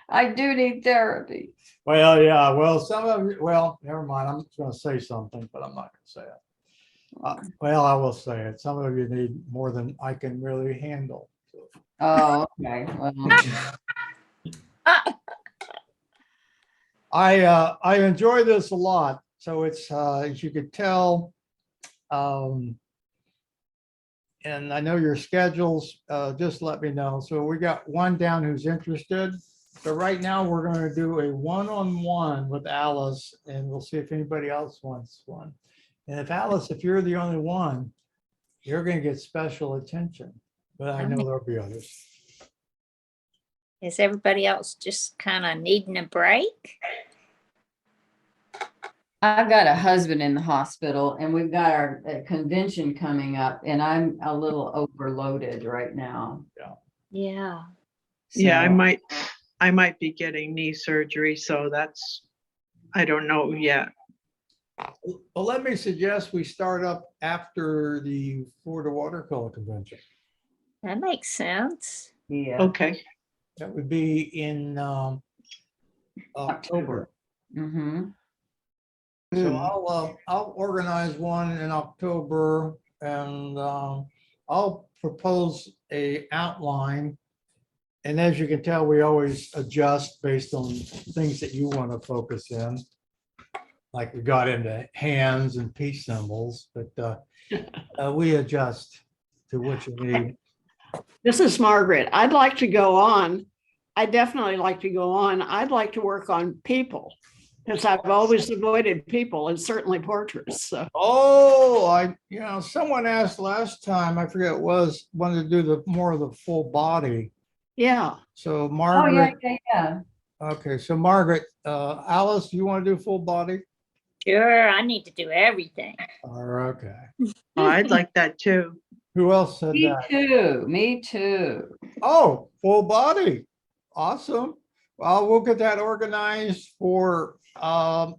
I do need therapy. Well, yeah. Well, some of you, well, never mind. I'm just going to say something, but I'm not going to say it. Well, I will say it. Some of you need more than I can really handle. So Oh, okay. Well, I enjoy this a lot. So it's, as you could tell, and I know your schedules, just let me know. So we got one down who's interested. So right now, we're going to do a one-on-one with Alice, and we'll see if anybody else wants one. And if Alice, if you're the only one, you're going to get special attention, but I know there'll be others. Is everybody else just kind of needing a break? I've got a husband in the hospital and we've got our convention coming up and I'm a little overloaded right now. Yeah. Yeah, So, I might be getting knee surgery, so that's, I don't know yet. Well, let me suggest we start up after the Florida Watercolor Convention. That makes sense. yeah. Okay, That would be in October. Mm-hmm. So I'll organize one in October and I'll propose a outline. And as you can tell, we always adjust based on things that you want to focus in. Like we got into hands and peace symbols, but we adjust to what you need. This is Margaret. I'd like to go on. I definitely like to go on. I'd like to work on people because I've always avoided people and certainly portraits. So Oh, someone asked last time, I forget it was, wanted to do the more of the full body. yeah. So Oh, yeah, Margaret, yeah. okay, so Margaret, Alice, you want to do full body? Sure, I need to do everything. Okay. Oh, I'd like that too. Who else said Me that? too. Me too. Oh, full body. Awesome. Well, we'll get that organized for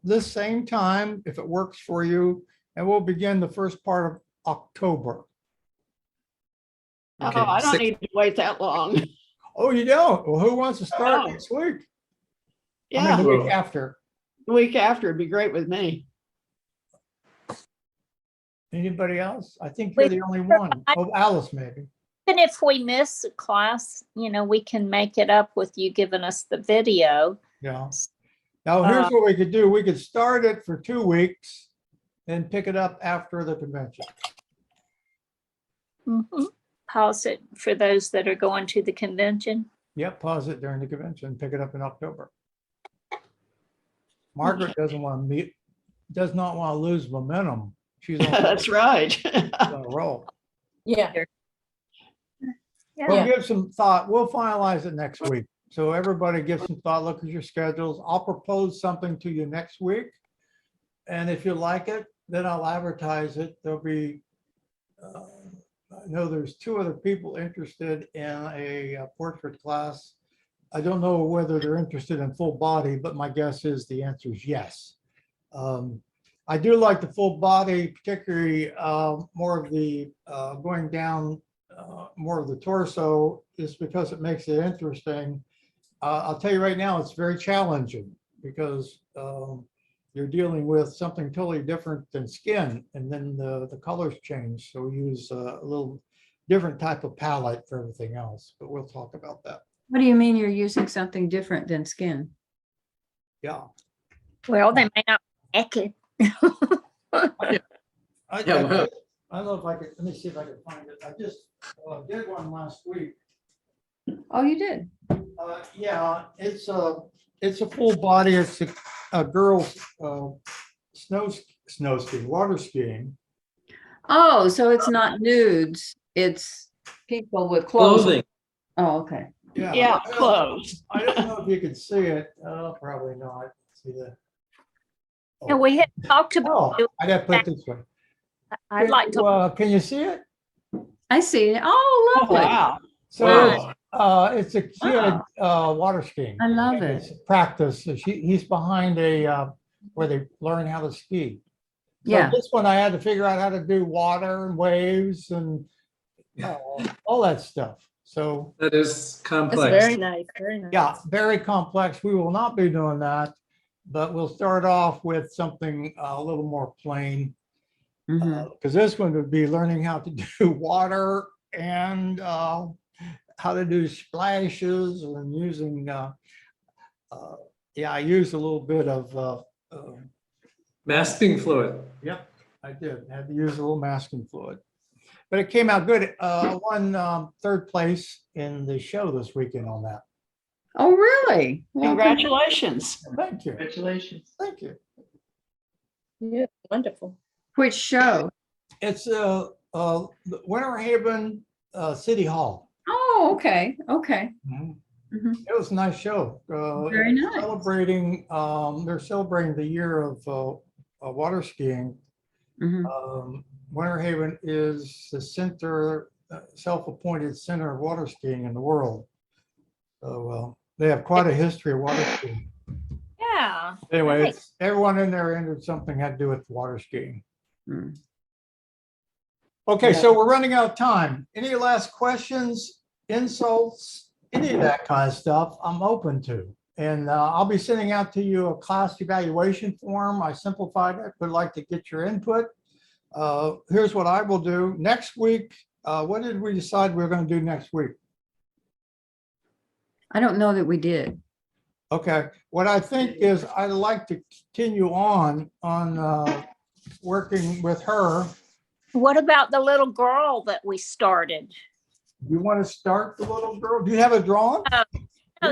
this same time, if it works for you, and we'll begin the first part of October. Oh, Okay, I don't six- need to wait that long. Oh, you don't? Well, who wants to start Oh. next week? I Yeah, mean, the week Well- after. the week after would be great with me. Anybody else? I think you're the only one. Oh, Alice, maybe. Even if we miss a class, we can make it up with you giving us the video. Yeah. Now, here's what we could do. We could start it for 2 weeks and pick it up after the convention. Mhm. Pause it for those that are going to the convention. Yep, pause it during the convention, pick it up in October. Margaret does not want to lose momentum. She's on That's right. a roll. Yeah. We'll Yeah. give some thought. We'll finalize it next week. So everybody give some thought, look at your schedules. I'll propose something to you next week. And if you like it, then I'll advertise it. There'll be, I know there's 2 other people interested in a portrait class. I don't know whether they're interested in full body, but my guess is the answer is yes. I do like the full body, particularly more of the going down more of the torso, is because it makes it interesting. I'll tell you right now, it's very challenging because you're dealing with something totally different than skin, and then the colors change. So we use a little different type of palette for everything else, but we'll talk about that. What do you mean you're using something different than skin? Yeah. Well, they may not like it. I don't know if I could, let me see if I can find it. I just did one last week. Oh, you did? Yeah, it's a full body. It's a girl's snow skiing, water skiing. Oh, so it's not nudes. It's people with clothes. Clothing. Oh, okay. Yeah, close. I don't know if you can see it. Probably not. See that? And we had talked Oh, about, I gotta put it this way. I'd like to, Can you see it? I see it. Oh, Oh, lovely. wow. So it's a kid water skiing. I love it. It's practice. So he's behind where they learn how to ski. So Yeah. this one I had to figure out how to do water and waves and all that stuff. So That is That's complex. very nice. Very nice. yeah, very complex. We will not be doing that, but we'll start off with something a little more plain. Mhm. Because this one would be learning how to do water and how to do splashes and using, yeah, I used a little bit of, Masking fluid. yep, I did. Had to use a little masking fluid. But it came out good. I won third place in the show this weekend on that. Oh, really? Well, Congratulations. Thank you. Congratulations. Thank you. Yeah, wonderful. which show? It's the Winter Haven City Hall. Oh, okay, okay. Mhm. Mhm. It was a nice show. Very nice. Celebrating, they're celebrating the year of water skiing. Mhm. Winter Haven is the center, self-appointed center of water skiing in the world. So they have quite a history of water skiing. Yeah. Anyway, Nice. it's, everyone in there entered something had to do with water skiing. Mm. Okay, Yeah. so we're running out of time. Any last questions, insults, any of that kind of stuff, I'm open to. And I'll be sending out to you a class evaluation form. I simplified it, would like to get your input. Here's what I will do. Next week, what did we decide we were going to do next week? I don't know that we did. Okay, what I think is I'd like to continue on working with her. What about the little girl that we started? You want to start the little girl? Do you have a drawing? Oh,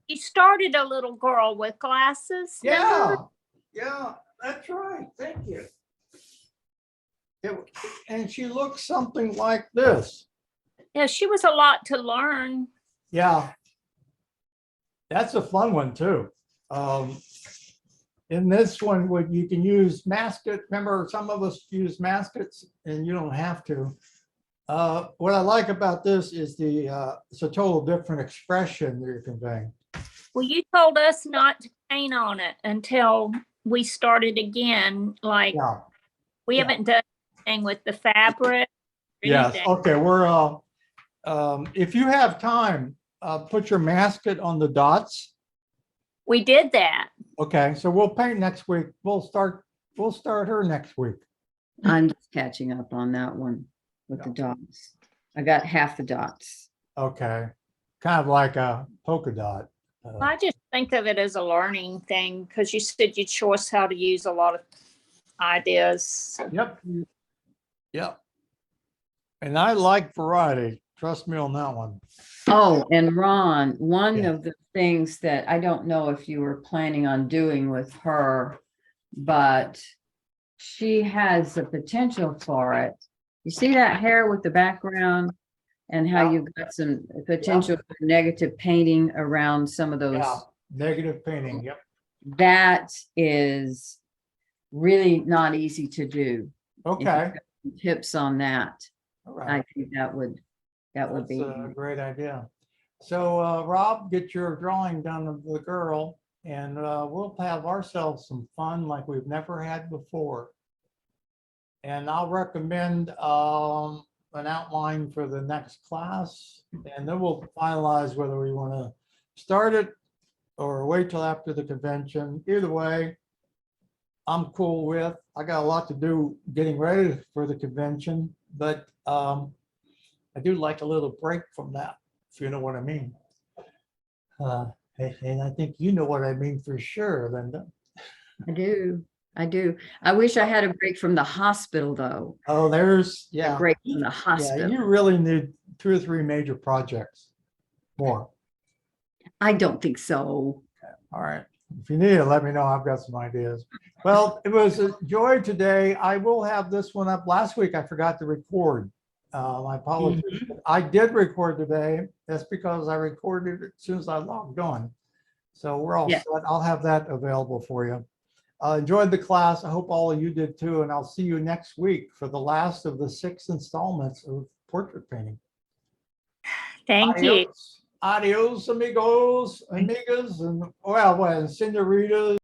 you started a little girl with glasses. Yeah, remember? yeah, that's right. Thank you. And she looks something like this. Yeah, she was a lot to learn. Yeah. That's a fun one too. In this one, what you can use mascot. Remember, some of us use mascots and you don't have to. What I like about this is it's a total different expression that you're conveying. Well, you told us not to paint on it until we started again. Like Yeah. we yeah. haven't done anything with the fabric. or Yes. anything. Okay. We're if you have time, put your mascot on the dots. We did that. Okay. So we'll paint next week. We'll start her next week. I'm just catching up on that one with the dots. I got half the dots. Okay. Kind of like a polka dot. I just think of it as a learning thing because you said you'd show us how to use a lot of ideas. Yep. Yep. And I like variety. Trust me on that one. Oh, and Ron, one Yeah. of the things that I don't know if you were planning on doing with her, but she has the potential for it. You see that hair with the background and how Yeah. you've got some potential for negative painting around some of those. Yeah. Negative painting. Yep. That is really not easy to do. If you've Okay. got some tips on that, All I right. think that would That's be. a great idea. So Rob, get your drawing done of the girl and we'll have ourselves some fun like we've never had before. And I'll recommend an outline for the next class, and then we'll finalize whether we want to start it or wait till after the convention. Either way, I'm cool with. I got a lot to do getting ready for the convention, but I do like a little break from that, if you know what I mean. And I think you know what I mean for sure, Linda. I do. I do. I wish I had a break from the hospital though. Oh, there's, A yeah. break from the Yeah, hospital. you really need 2 or 3 major projects more. I don't think so. All right. If you need it, let me know. I've got some ideas. Well, it was a joy today. I will have this one up. Last week, I forgot to record. My apologies. I did record today. That's because I recorded it as soon as I logged on. So we're all Yeah. set. I'll have that available for you. Enjoyed the class. I hope all of you did too. And I'll see you next week for the last of the 6 installments of portrait painting. Thank you. Adios, amigos, amigas, and well, senoritas.